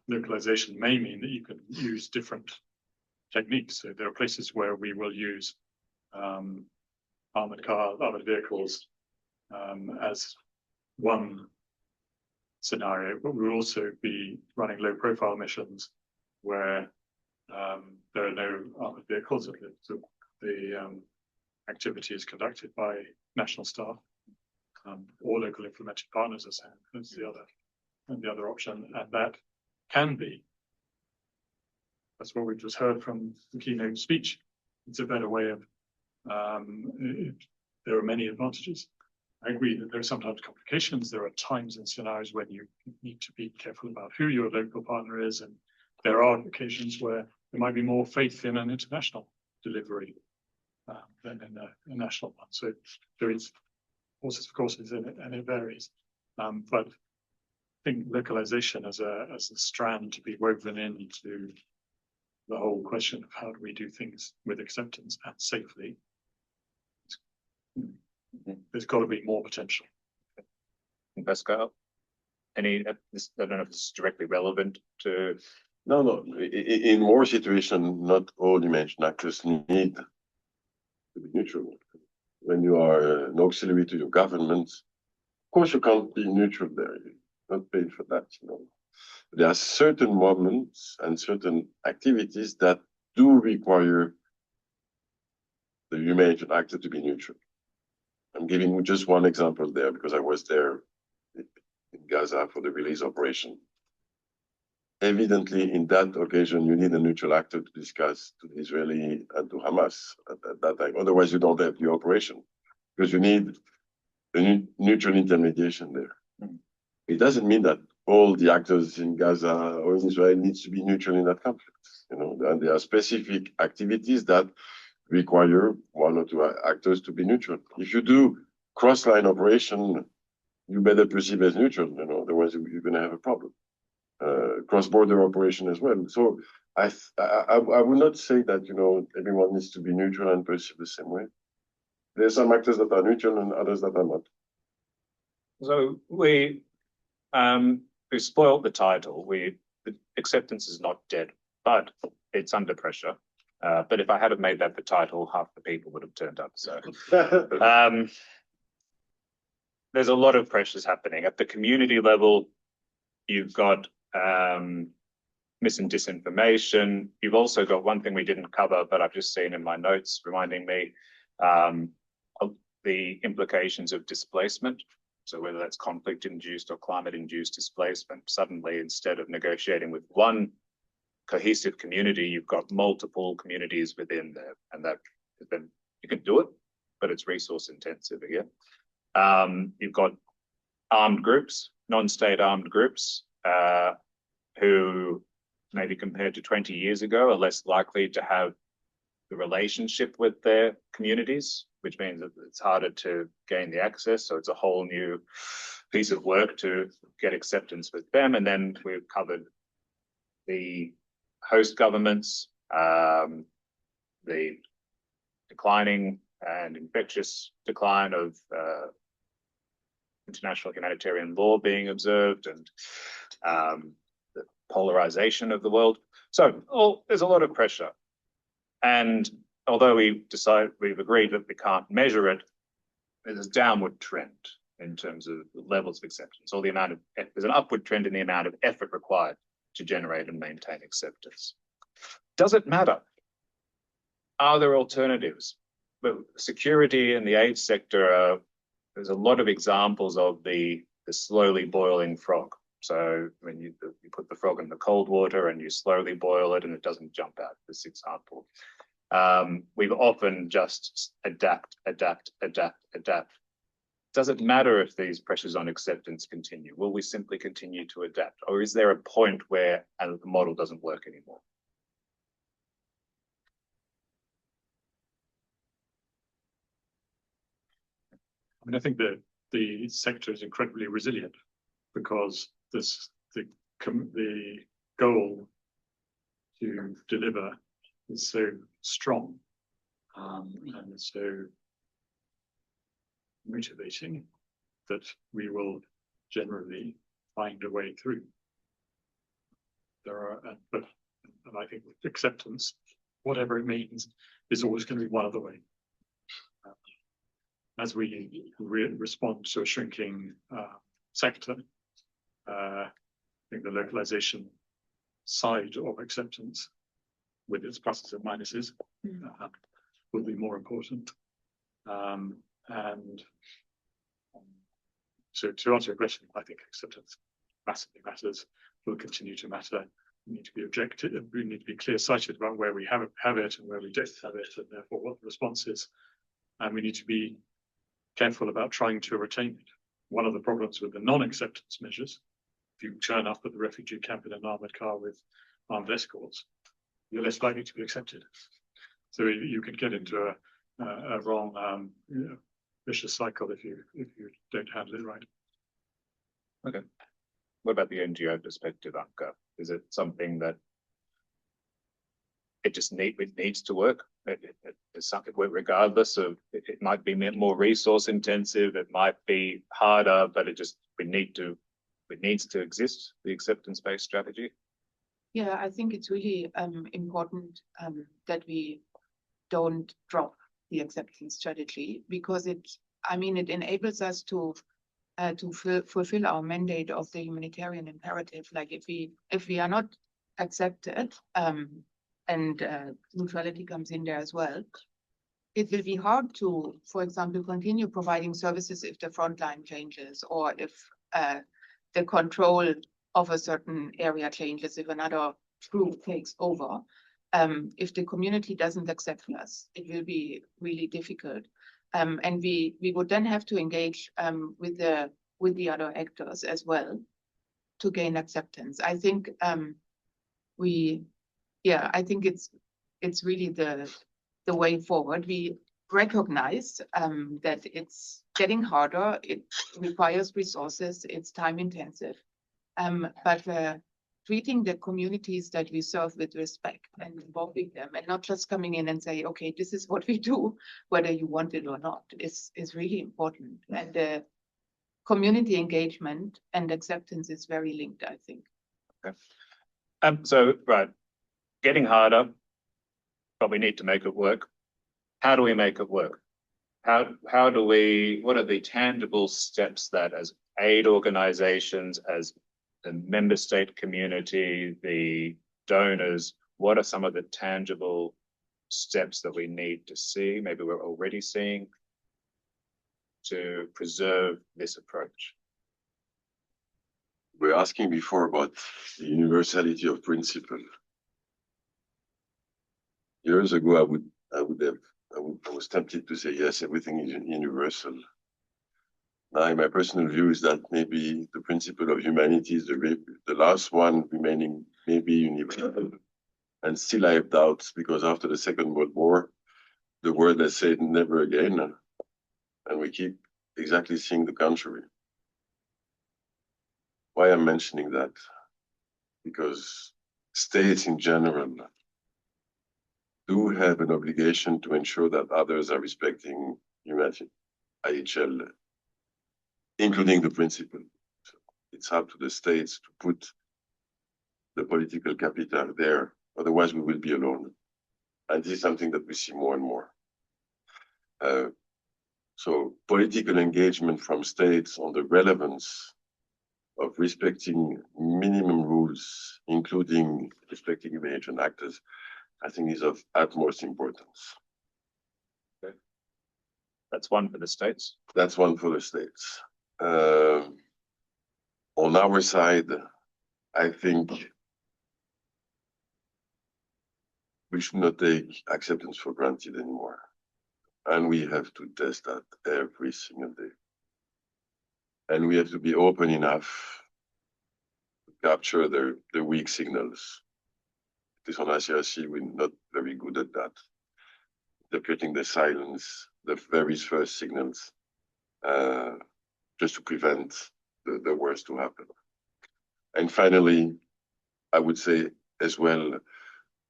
localization may mean that you can use different techniques. So there are places where we will use armored vehicles as one scenario, but we'll also be running low profile missions where there are no armored vehicles. The activity is conducted by national staff or local implementing partners, as the other option, and that can be. That's what we just heard from the keynote speech. It's a better way of. There are many advantages. I agree that there are sometimes complications. There are times and scenarios when you need to be careful about who your local partner is, and there are occasions where there might be more faith in an international delivery than in a national one. So there is horses for courses in it, and it varies. But I think localization as a strand to be woven into the whole question of how do we do things with acceptance and safely. There's got to be more potential. Pascal, I don't know if this is directly relevant to. No. In more situations, not all you mentioned actors need to be neutral. When you are an auxiliary to your government, of course you can't be neutral there. You're not paid for that, you know. There are certain moments and certain activities that do require the humanitarian actor to be neutral. I'm giving just one example there because I was there in Gaza for the release operation. Evidently, in that occasion, you need a neutral actor to discuss to the Israeli and to Hamas at that time. Otherwise, you don't have the operation because you need a neutral intermediation there. It doesn't mean that all the actors in Gaza or in Israel needs to be neutral in that conflict. You know, and there are specific activities that require one or two actors to be neutral. If you do cross-line operation, you better perceive as neutral. You know, otherwise you're going to have a problem. Cross-border operation as well. So I would not say that, you know, everyone needs to be neutral and perceive the same way. There are some actors that are neutral and others that are not. So we spoiled the title. The acceptance is not dead, but it's under pressure. But if I had have made that the title, half the people would have turned up. So there's a lot of pressures happening at the community level. You've got mis and disinformation. You've also got one thing we didn't cover, but I've just seen in my notes reminding me of the implications of displacement. So whether that's conflict-induced or climate-induced displacement, suddenly instead of negotiating with one cohesive community, you've got multiple communities within there, and that then you can do it, but it's resource intensive again. You've got armed groups, non-state armed groups, who maybe compared to 20 years ago are less likely to have the relationship with their communities, which means that it's harder to gain the access. So it's a whole new piece of work to get acceptance with them. And then we've covered the host governments, the declining and infectious decline of international humanitarian law being observed, and the polarization of the world. So there's a lot of pressure. And although we've agreed that we can't measure it, there's a downward trend in terms of levels of acceptance, or there's an upward trend in the amount of effort required to generate and maintain acceptance. Does it matter? Are there alternatives? But security in the aid sector, there's a lot of examples of the slowly boiling frog. So when you put the frog in the cold water and you slowly boil it and it doesn't jump out, this example. We've often just adapt. Does it matter if these pressures on acceptance continue? Will we simply continue to adapt? Or is there a point where the model doesn't work anymore? I mean, I think that the sector is incredibly resilient because the goal to deliver is so strong and so motivating that we will generally find a way through. But I think acceptance, whatever it means, is always going to be one of the way. As we respond to a shrinking sector, I think the localization side of acceptance, with its pluses and minuses, will be more important. And so to answer your question, I think acceptance massively matters, will continue to matter. We need to be objective, we need to be clear-sighted about where we have it and where we don't have it, and therefore what the response is. And we need to be careful about trying to retain it. One of the problems with the non-acceptance measures, if you turn up at the refugee camp in an armored car with armed escorts, you're less likely to be accepted. So you can get into a wrong vicious cycle if you don't handle it right. What about the NGO perspective, Anka? Is it something that it needs to work? It's something regardless of it might be more resource intensive, it might be harder, but it needs to exist, the acceptance-based strategy. Yeah, I think it's really important that we don't drop the acceptance strategy, because it enables us to fulfill our mandate of the humanitarian imperative. Like if we are not accepted, and neutrality comes in there as well, it will be hard to, for example, continue providing services if the front line changes, or if the control of a certain area changes, if another group takes over. If the community doesn't accept us, it will be really difficult. And we would then have to engage with the other actors as well to gain acceptance. I think I think it's really the way forward. We recognize that it's getting harder, it requires resources, it's time intensive. But treating the communities that we serve with respect and involving them, and not just coming in and say, okay, this is what we do, whether you want it or not, is really important. And community engagement and acceptance is very linked, I think. Okay. So, right, getting harder, but we need to make it work. How do we make it work? What are the tangible steps that as aid organizations, as the member state community, the donors, what are some of the tangible steps that we need to see, maybe we're already seeing, to preserve this approach? We're asking before about the universality of principle. Years ago, I was tempted to say yes, everything is universal. Now, my personal view is that maybe the principle of humanity is the last one remaining maybe universal. And still I have doubts, because after the Second World War, the world has said never again. And we keep exactly seeing the contrary. Why I'm mentioning that? Because states in general do have an obligation to ensure that others are respecting humanity, IHL, including the principle. So it's up to the states to put the political capital there, otherwise we will be alone. And this is something that we see more and more. So political engagement from states on the relevance of respecting minimum rules, including respecting humanitarian actors, I think is of utmost importance. Okay. That's one for the states. That's one for the states. On our side, I think we should not take acceptance for granted anymore. And we have to test that every single day. And we have to be open enough to capture the weak signals. This on ICRC, we're not very good at that. Interpreting the silence, the very first signals, just to prevent the worst to happen. And finally, I would say as well,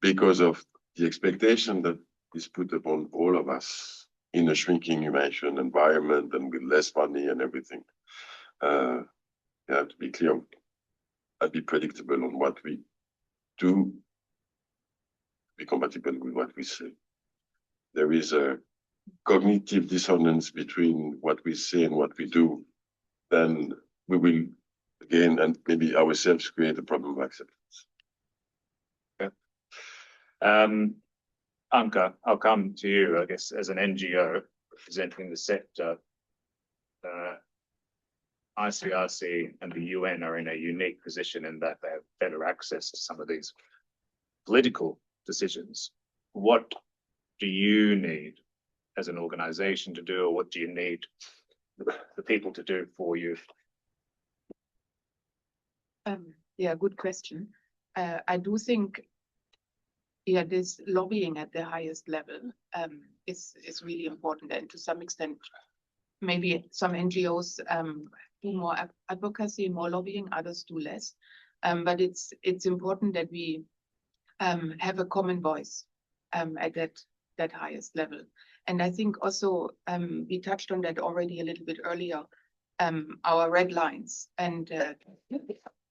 because of the expectation that is put upon all of us in a shrinking humanitarian environment and with less money and everything, you have to be clear and be predictable on what we do, be compatible with what we say. There is a cognitive dissonance between what we say and what we do, then we will again, and maybe ourselves, create a problem of acceptance. Okay. Anka, I'll come to you, I guess, as an NGO representing the sector. ICRC and the UN are in a unique position in that they have better access to some of these political decisions. What do you need as an organization to do, or what do you need the people to do for you? Yeah, good question. I do think this lobbying at the highest level is really important, and to some extent, maybe some NGOs do more advocacy, more lobbying, others do less. But it's important that we have a common voice at that highest level. And I think also we touched on that already a little bit earlier, our red lines, and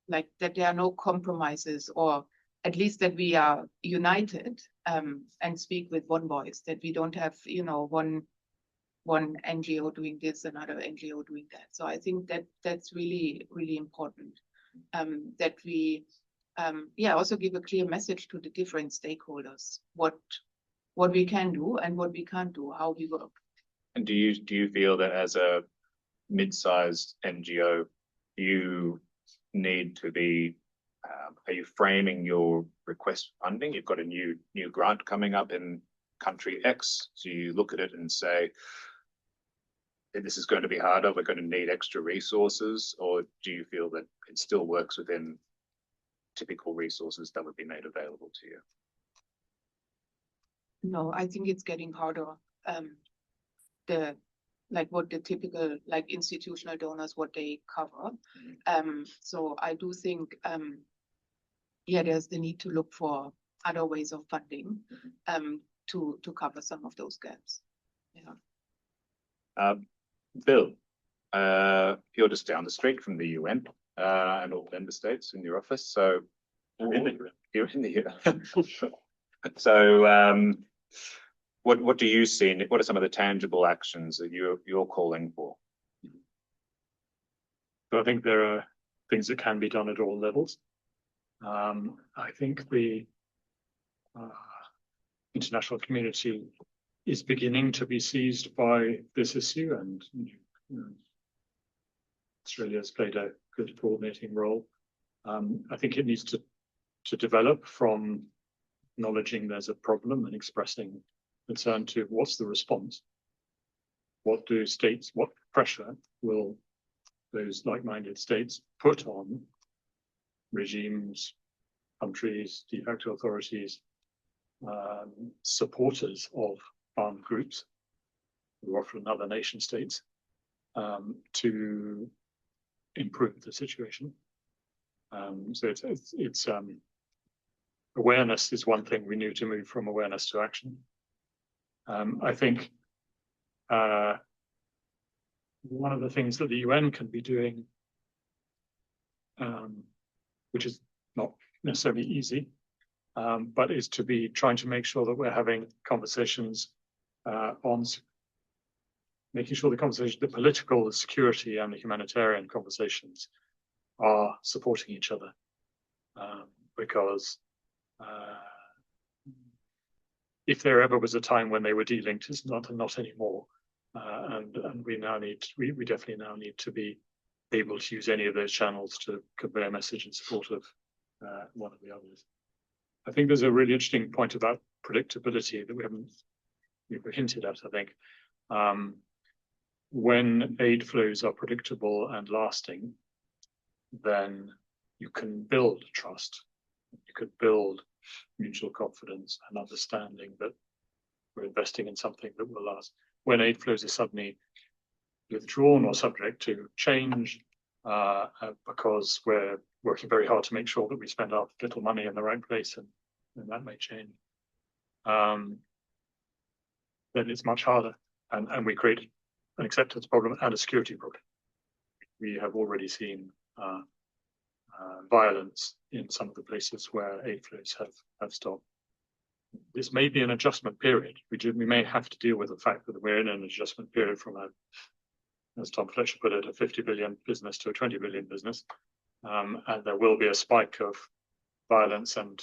like that there are no compromises, or at least that we are united and speak with one voice, that we don't have, you know, one NGO doing this, another NGO doing that. So I think that that's really, really important, that we also give a clear message to the different stakeholders, what we can do and what we can't do, how we work. And do you feel that as a mid-sized NGO, you need to be, are you framing your request for funding? You've got a new grant coming up in country X. So you look at it and say, this is going to be harder, we're going to need extra resources, or do you feel that it still works within typical resources that would be made available to you? No, I think it's getting harder. What the typical institutional donors, what they cover. So I do think there's the need to look for other ways of funding to cover some of those gaps. Yeah. Bill, you're just down the street from the UN and all member states in your office. So you're in the UN. So what do you see? What are some of the tangible actions that you're calling for? So I think there are things that can be done at all levels. I think the international community is beginning to be seized by this issue, and Australia has played a good coordinating role. I think it needs to develop from acknowledging there's a problem and expressing concern to what's the response. What pressure will those like-minded states put on regimes, countries, de facto authorities, supporters of armed groups, who are often other nation states, to improve the situation. So it's awareness is one thing. We need to move from awareness to action. I think one of the things that the UN can be doing, which is not necessarily easy, but is to be trying to make sure that we're having conversations on making sure the political, the security, and the humanitarian conversations are supporting each other, because if there ever was a time when they were delinked, it's not anymore, and we definitely now need to be able to use any of those channels to convey a message in support of one of the others. I think there's a really interesting point about predictability that we've hinted at. I think when aid flows are predictable and lasting, then you can build trust. You could build mutual confidence and understanding that we're investing in something that will last. When aid flows are suddenly withdrawn or subject to change, because we're working very hard to make sure that we spend our little money in the right place, and that may change, then it's much harder, and we create an acceptance problem and a security problem. We have already seen violence in some of the places where aid flows have stopped. This may be an adjustment period. We may have to deal with the fact that we're in an adjustment period from as Tom Fletcher put it, a 50 billion business to a 20 billion business. And there will be a spike of violence and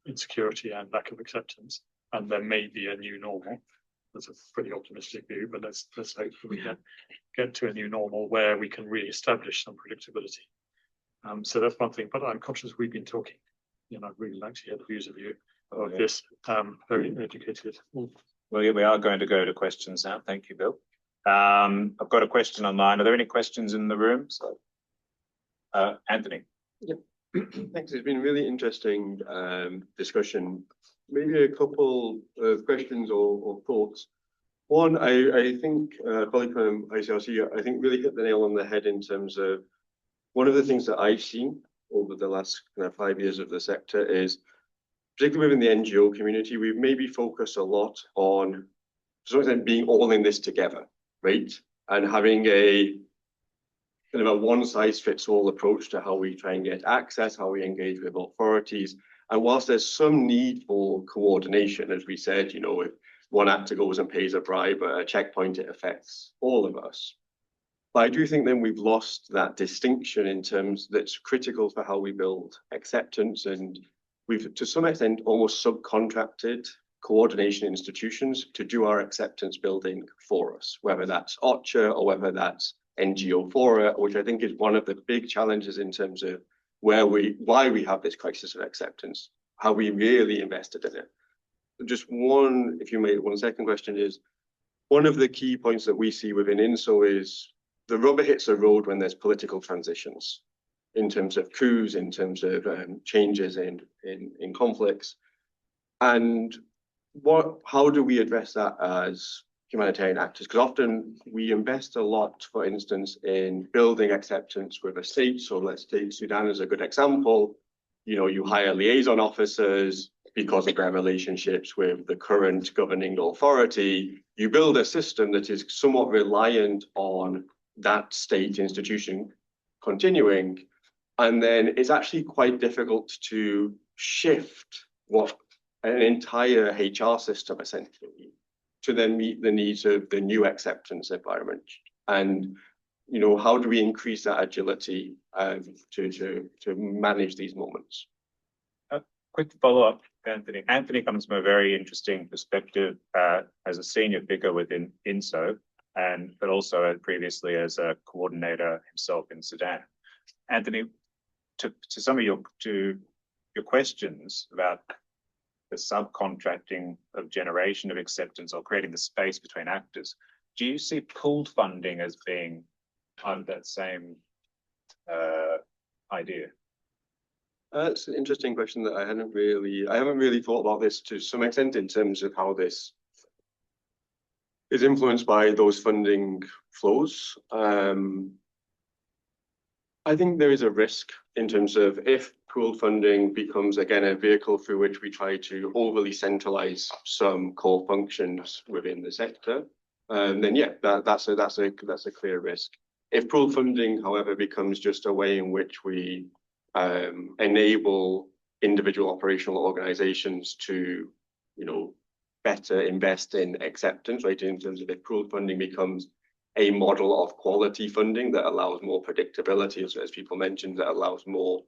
insecurity and lack of acceptance. And there may be a new normal. That's a pretty optimistic view, but let's hope that we can get to a new normal where we can re-establish some predictability. So that's one thing, but I'm conscious we've been talking. I'd really like to hear the views of you of this very educated. Well, yeah, we are going to go to questions now. Thank you, Bill. I've got a question online. Are there any questions in the room? So, Anthony. Yep. Thanks. It's been a really interesting discussion maybe a couple of questions or thoughts. One, I think colleague from ICRC, I think really hit the nail on the head in terms of one of the things that I've seen over the last 5 years of the sector is, particularly within the NGO community, we've maybe focused a lot on, to some extent, being all in this together, right? And having a kind of a one-size-fits-all approach to how we try and get access, how we engage with authorities. And whilst there's some need for coordination, as we said, if one actor goes and pays a bribe at a checkpoint, it affects all of us. But I do think then we've lost that distinction in terms that's critical for how we build acceptance. And we've, to some extent, almost subcontracted coordination institutions to do our acceptance building for us, whether that's OCHA or whether that's NGO Fora, which I think is one of the big challenges in terms of why we have this crisis of acceptance, how we really invested in it. Just one, if you may, one second question is, one of the key points that we see within INSO is the rubber hits the road when there's political transitions in terms of coups, in terms of changes in conflicts. And how do we address that as humanitarian actors? Because often we invest a lot, for instance, in building acceptance with a state. So let's take Sudan as a good example. You hire liaison officers because of their relationships with the current governing authority. You build a system that is somewhat reliant on that state institution continuing. And then it's actually quite difficult to shift what an entire HR system essentially to then meet the needs of the new acceptance environment. And how do we increase that agility to manage these moments? Quick follow-up, Anthony. Anthony comes from a very interesting perspective as a senior figure within INSO, but also previously as a coordinator himself in Sudan. Anthony, to some of your questions about the subcontracting of generation of acceptance or creating the space between actors, do you see pooled funding as being part of that same idea? That's an interesting question that I haven't really thought about this to some extent in terms of how this is influenced by those funding flows. I think there is a risk in terms of if pooled funding becomes, again, a vehicle through which we try to overly centralize some core functions within the sector, then yeah, that's a clear risk. If pooled funding, however, becomes just a way in which we enable individual operational organizations to, better invest in acceptance, right? In terms of if pooled funding becomes a model of quality funding that allows more predictability, as people mentioned, that allows more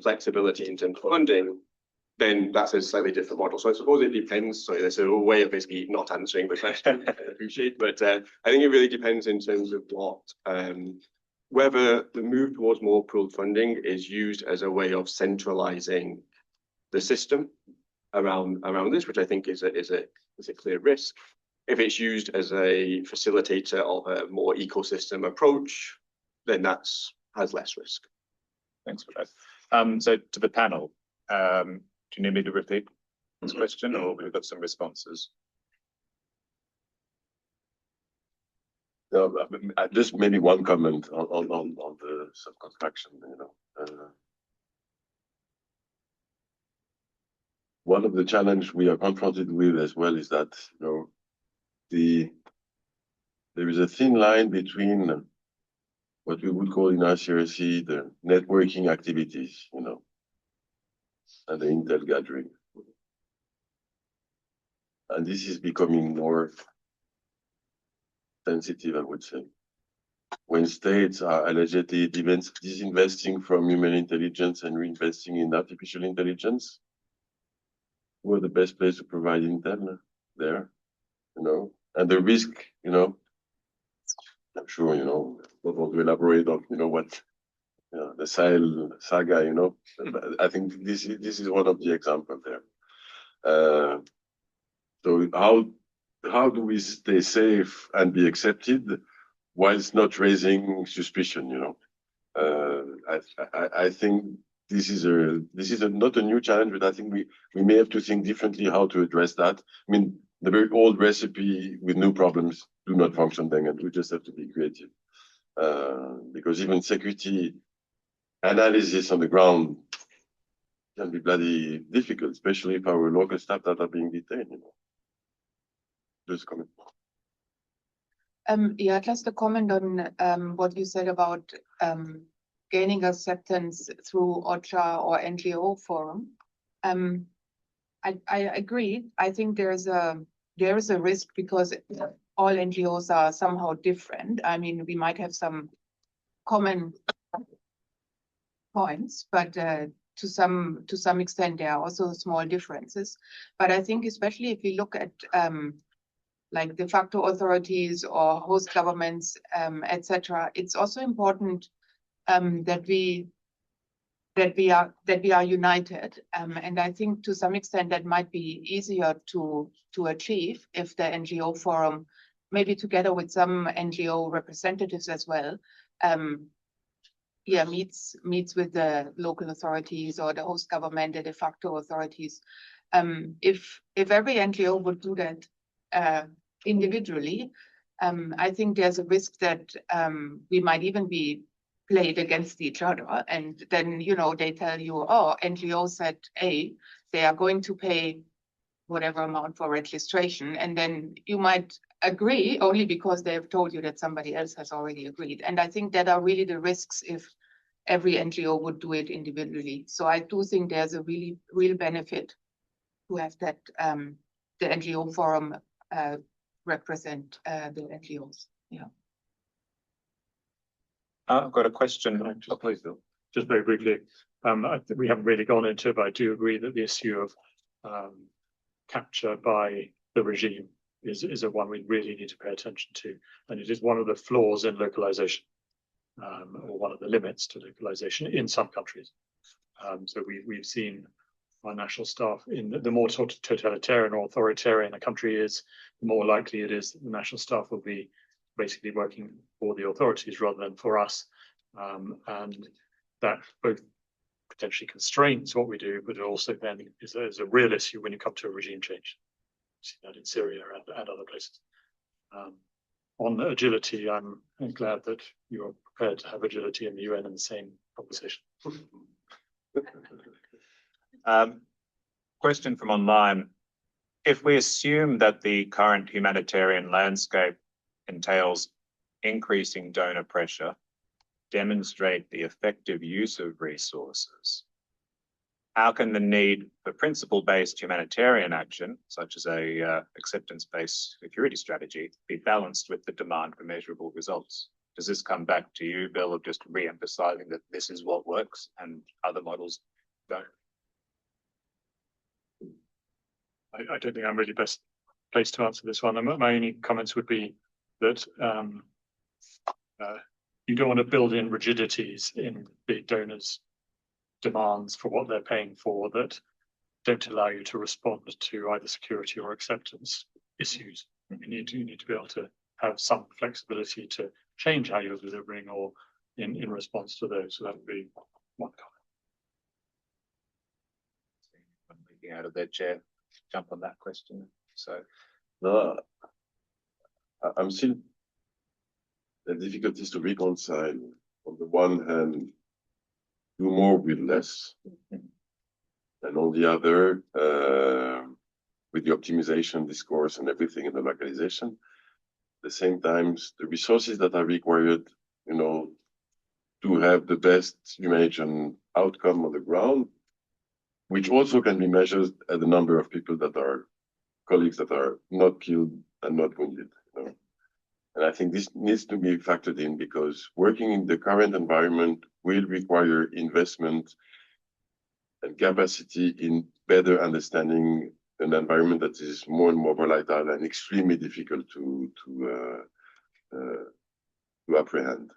flexibility in terms of funding, then that's a slightly different model. So I suppose it depends. Sorry, there's a way of basically not answering the question. I appreciate, but I think it really depends in terms of whether the move towards more pooled funding is used as a way of centralizing the system around this, which I think is a clear risk. If it's used as a facilitator of a more ecosystem approach, then has less risk. Thanks for that. So to the panel, do you need me to repeat this question, or we've got some responses? No, just maybe one comment on the subcontraction. One of the challenges we are confronted with as well is that there is a thin line between what we would call in ICRC the networking activities, and the intel gathering, and this is becoming more sensitive, I would say, when states are allegedly disinvesting from human intelligence and reinvesting in artificial intelligence. Who are the best place to provide intel there, and the risk, I'm sure, not want to elaborate on, what, the Sahel saga, I think this is one of the examples there. So how do we stay safe and be accepted whilst not raising suspicion, I think this is not a new challenge, but I think we may have to think differently how to address that. I mean, the very old recipe with new problems do not function then, and we just have to be creative. Because even security analysis on the ground can be bloody difficult, especially if our local staff that are being detained, you know. Just comment. Yeah, just a comment on what you said about gaining acceptance through OCHA or NGO forum. I agree. I think there is a risk because all NGOs are somehow different. I mean, we might have some common points, but to some extent there are also small differences. But I think especially if we look at like de facto authorities or host governments, etc., it's also important that we are united, and I think to some extent that might be easier to achieve if the NGO forum, maybe together with some NGO representatives as well, meets with the local authorities or the host government, the de facto authorities. If every NGO would do that individually, I think there's a risk that we might even be played against each other, and then they tell you, oh, NGO said A, they are going to pay whatever amount for registration, and then you might agree only because they have told you that somebody else has already agreed. And I think that are really the risks if every NGO would do it individually. So I do think there's a real benefit to have that the NGO forum represent the NGOs. Yeah. I've got a question. Oh, please, Bill. Just very briefly, we haven't really gone into it, but I do agree that the issue of capture by the regime is a one we really need to pay attention to, and it is one of the flaws in localization, or one of the limits to localization in some countries. So we've seen our national staff in the more totalitarian or authoritarian a country is, the more likely it is that the national staff will be basically working for the authorities rather than for us, and that both potentially constrains what we do, but it also then is a real issue when you come to a regime change. We've seen that in Syria and other places. On agility, I'm glad that you are prepared to have agility in the UN in the same conversation. Question from online. If we assume that the current humanitarian landscape entails increasing donor pressure, demonstrate the effective use of resources, how can the need for principle-based humanitarian action, such as a acceptance-based security strategy, be balanced with the demand for measurable results? Does this come back to you, Bill, of just re-emphasizing that this is what works and other models don't? I don't think I'm really best placed to answer this one. My only comments would be that you don't want to build in rigidities in big donors' demands for what they're paying for that don't allow you to respond to either security or acceptance issues. You need to be able to have some flexibility to change how you're delivering or in response to those. So that would be one comment. Leaping out of their chair, jump on that question. So no, I'm still the difficulties to reconcile. On the one hand, do more with less, and on the other, with the optimization discourse and everything in the localization, at the same time, the resources that are required, to have the best humanitarian outcome on the ground, which also can be measured at the number of people that are colleagues that are not killed and not wounded. And I think this needs to be factored in because working in the current environment will require investment and capacity in better understanding an environment that is more and more volatile and extremely difficult to apprehend.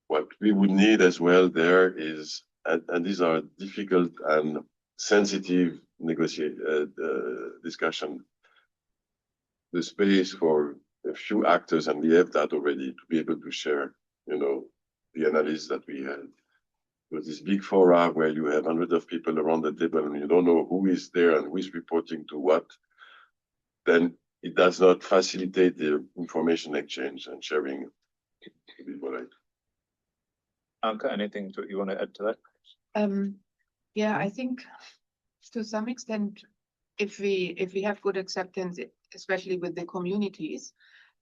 What we would need as well there is, and these are difficult and sensitive discussion, the space for a few actors, and we have that already, to be able to share, the analysis that we had, Because this big fora where you have hundreds of people around the table and you don't know who is there and who is reporting to what, then it does not facilitate the information exchange and sharing. To be polite. Anka, anything you want to add to that? Yeah, I think to some extent, if we have good acceptance, especially with the communities,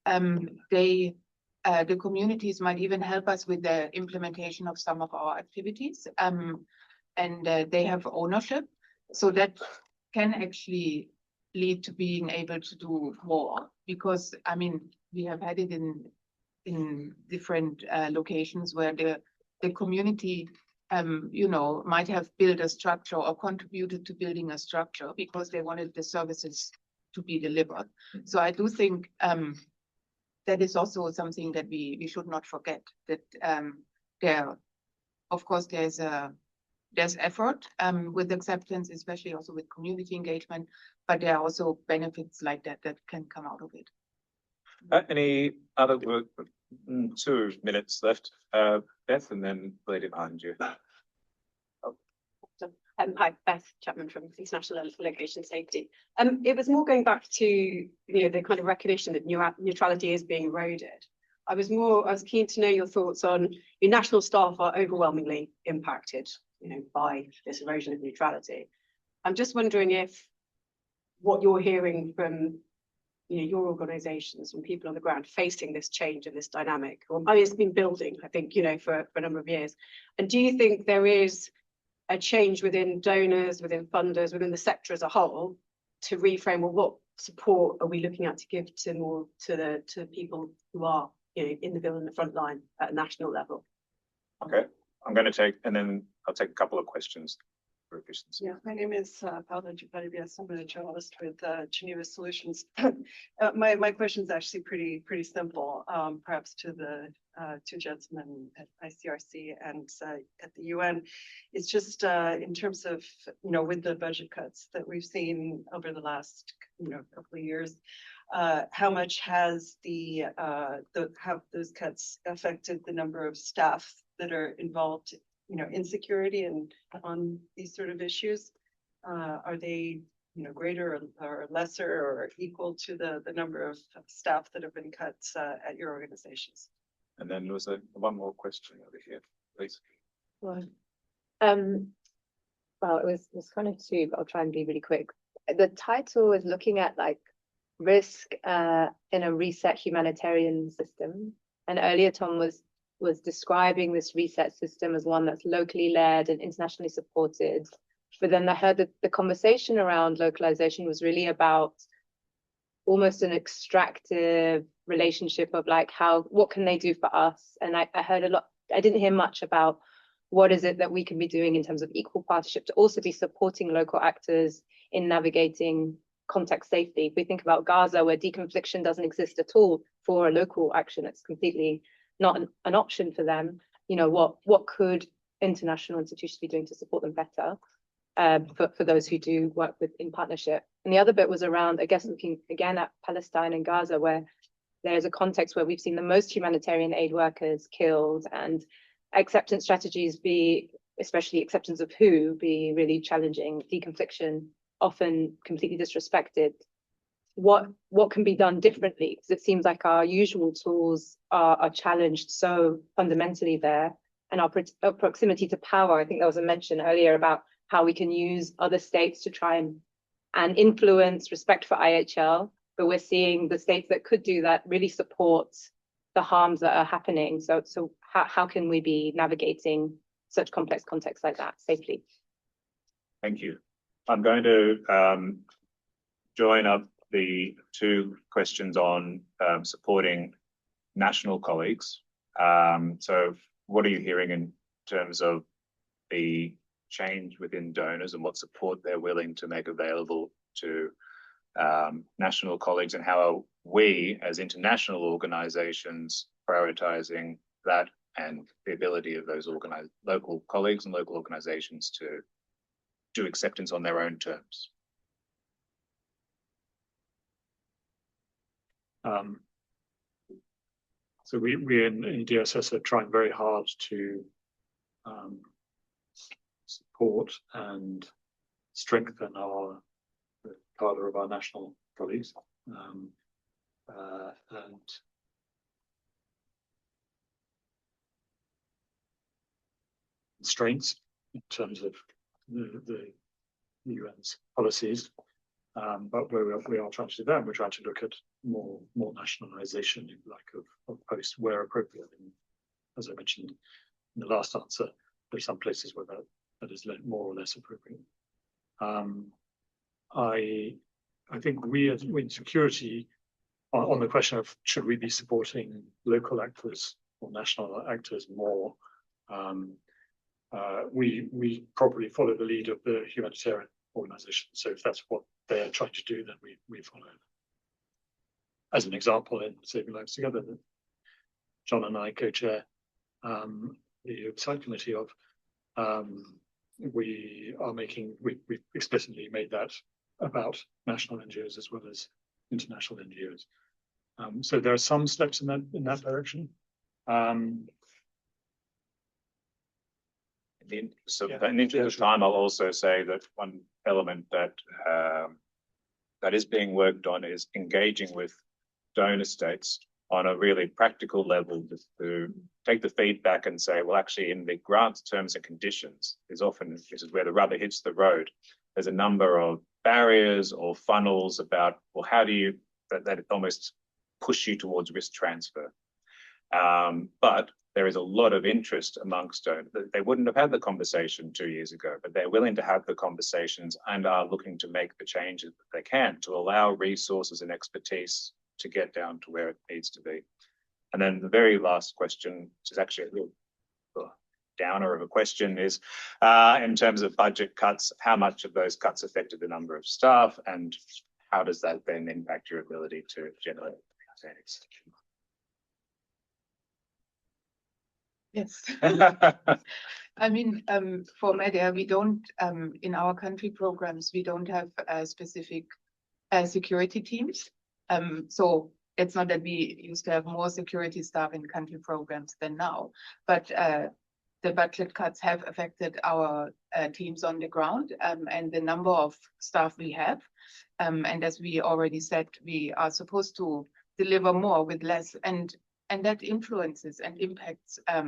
the communities might even help us with the implementation of some of our activities, and they have ownership, so that can actually lead to being able to do more. Because I mean, we have had it in different locations where the community, you know, might have built a structure or contributed to building a structure because they wanted the services to be delivered. So I do think that is also something that we should not forget, that there, of course, there's effort with acceptance, especially also with community engagement, but there are also benefits like that can come out of it. Any other work? 2 minutes left. Beth, and then lady behind you. Hi, Beth Chapman from International Location Safety. It was more going back to the kind of recognition that neutrality is being eroded. I was keen to know your thoughts on your national staff are overwhelmingly impacted, by this erosion of neutrality. I'm just wondering if what you're hearing from your organisations, from people on the ground facing this change and this dynamic. I mean, it's been building, I think, for a number of years. And do you think there is a change within donors, within funders, within the sector as a whole, to reframe, well, what support are we looking at to give to people who are in the bill in the front line at a national level? Okay, I'm going to take, and then I'll take a couple of questions for efficiency. Yeah, my name is Paula Juparibias. I'm a journalist with Geneva Solutions. My question is actually pretty simple, perhaps to the two gentlemen at ICRC and at the UN. It's just in terms of with the budget cuts that we've seen over the last couple of years, how much has have those cuts affected the number of staff that are involved in security and on these sort of issues? Are they greater or lesser or equal to the number of staff that have been cut at your organizations? And then there was one more question over here, please. Well, it was kind of two, but I'll try and be really quick. The title is looking at risk in a reset humanitarian system, and earlier Tom was describing this reset system as one that's locally led and internationally supported. But then I heard that the conversation around localization was really about almost an extractive relationship of what can they do for us? And I heard a lot, I didn't hear much about what is it that we can be doing in terms of equal partnership to also be supporting local actors in navigating context safety. If we think about Gaza, where deconfliction doesn't exist at all for a local action, it's completely not an option for them. What could international institutions be doing to support them better for those who do work in partnership? And the other bit was around, I guess, looking again at Palestine and Gaza, where there's a context where we've seen the most humanitarian aid workers killed and acceptance strategies especially acceptance of who, be really challenging, deconfliction often completely disrespected. What can be done differently? Because it seems like our usual tools are challenged so fundamentally there. And our proximity to power, I think there was a mention earlier about how we can use other states to try and influence respect for IHL, but we're seeing the states that could do that really support the harms that are happening. So how can we be navigating such complex contexts like that safely? Thank you. I'm going to join up the two questions on supporting national colleagues. So what are you hearing in terms of the change within donors and what support they're willing to make available to national colleagues, and how are we as international organizations prioritizing that and the ability of those local colleagues and local organizations to do acceptance on their own terms? So we in DSS are trying very hard to support and strengthen the cadre of our national colleagues. And constraints in terms of the UN's policies. But we are trying to do that, and we're trying to look at more nationalisation, if you like, of posts where appropriate. And as I mentioned in the last answer, there's some places where that is more or less appropriate. I think we in security, on the question of should we be supporting local actors or national actors more, we probably follow the lead of the humanitarian organization. So if that's what they're trying to do, then we follow. As an example, in Saving Lives Together, that John and I co-chair the oversight committee of, we explicitly made that about national NGOs as well as international NGOs. So there are some steps in that direction. In the interest of time, I'll also say that one element that is being worked on is engaging with donor states on a really practical level to take the feedback and say, well, actually, in the grants terms and conditions, this is where the rubber hits the road. There's a number of barriers or funnels about, well, how do you that almost push you towards risk transfer? But there is a lot of interest amongst donors. They wouldn't have had the conversation 2 years ago, but they're willing to have the conversations and are looking to make the changes that they can to allow resources and expertise to get down to where it needs to be. And then the very last question, which is actually a little downer of a question, is in terms of budget cuts, how much of those cuts affected the number of staff, and how does that then impact your ability to generate savings? Yes. I mean, for media, we don't, in our country programs, we don't have specific security teams. So it's not that we used to have more security staff in country programs than now, but the budget cuts have affected our teams on the ground and the number of staff we have. And as we already said, we are supposed to deliver more with less, and that influences and impacts how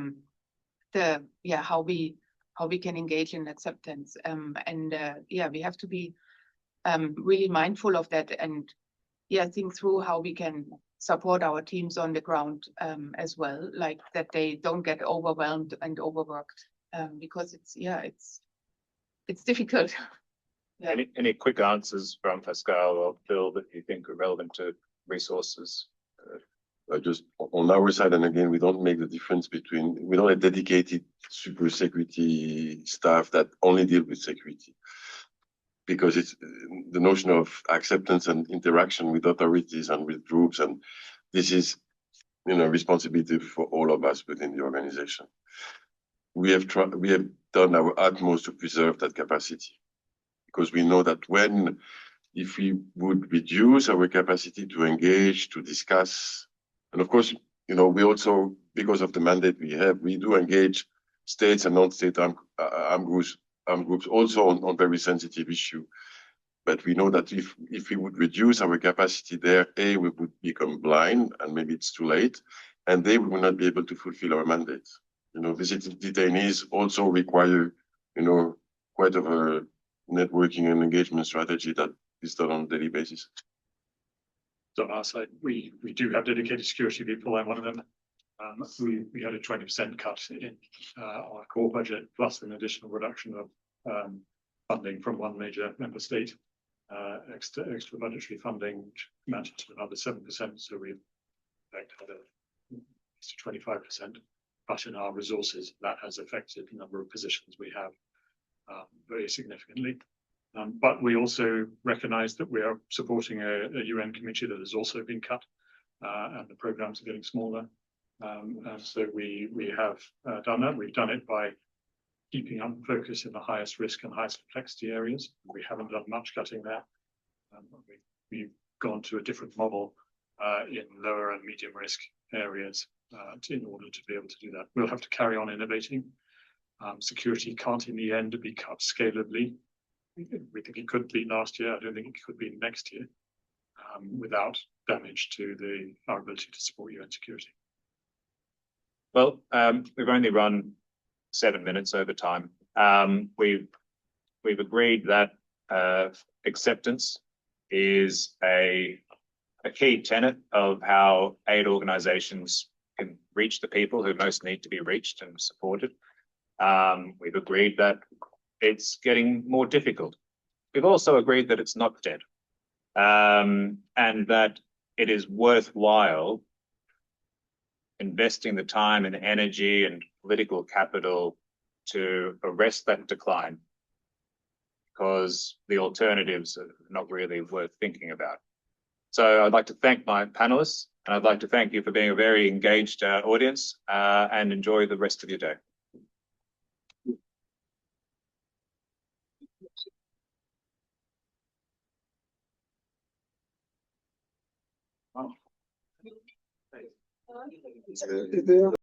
we can engage in acceptance. We have to be really mindful of that and think through how we can support our teams on the ground as well, like that they don't get overwhelmed and overworked, because it's difficult. Yeah. Any quick answers from Pascal or Phil that you think are relevant to resources? Just on our side, and again, we don't make the difference between, we don't have dedicated super security staff that only deal with security, because it's the notion of acceptance and interaction with authorities and with groups, and this is, responsibility for all of us within the organization. We have done our utmost to preserve that capacity, because we know that if we would reduce our capacity to engage, to discuss, and of course, we also, because of the mandate we do engage states and non-state armed groups also on very sensitive issue. But we know that if we would reduce our capacity there, we would become blind, and maybe it's too late, and we will not be able to fulfill our mandate. Visiting detainees also require, quite of a networking and engagement strategy that is done on a daily basis. So on our side, we do have dedicated security people. I'm one of them. We had a 20% cut in our core budget, plus an additional reduction of funding from one major member state, extra budgetary funding, which amounted to another 7%. So we've had to 25%, but in our resources, that has affected the number of positions we have very significantly. But we also recognize that we are supporting a UN committee that has also been cut, and the programs are getting smaller. And so we have done that. We've done it by keeping up focus in the highest risk and highest complexity areas. We haven't done much cutting there. We've gone to a different model in lower and medium risk areas in order to be able to do that. We'll have to carry on innovating. Security can't in the end be cut scalably. We think it could be last year. I don't think it could be next year without damage to our ability to support UN security. Well, we've only run 7 minutes over time. We've agreed that acceptance is a key tenet of how aid organizations can reach the people who most need to be reached and supported. We've agreed that it's getting more difficult. We've also agreed that it's not dead, and that it is worthwhile investing the time and energy and political capital to arrest that decline, because the alternatives are not really worth thinking about. So I'd like to thank my panelists, and I'd like to thank you for being a very engaged audience, and enjoy the rest of your day.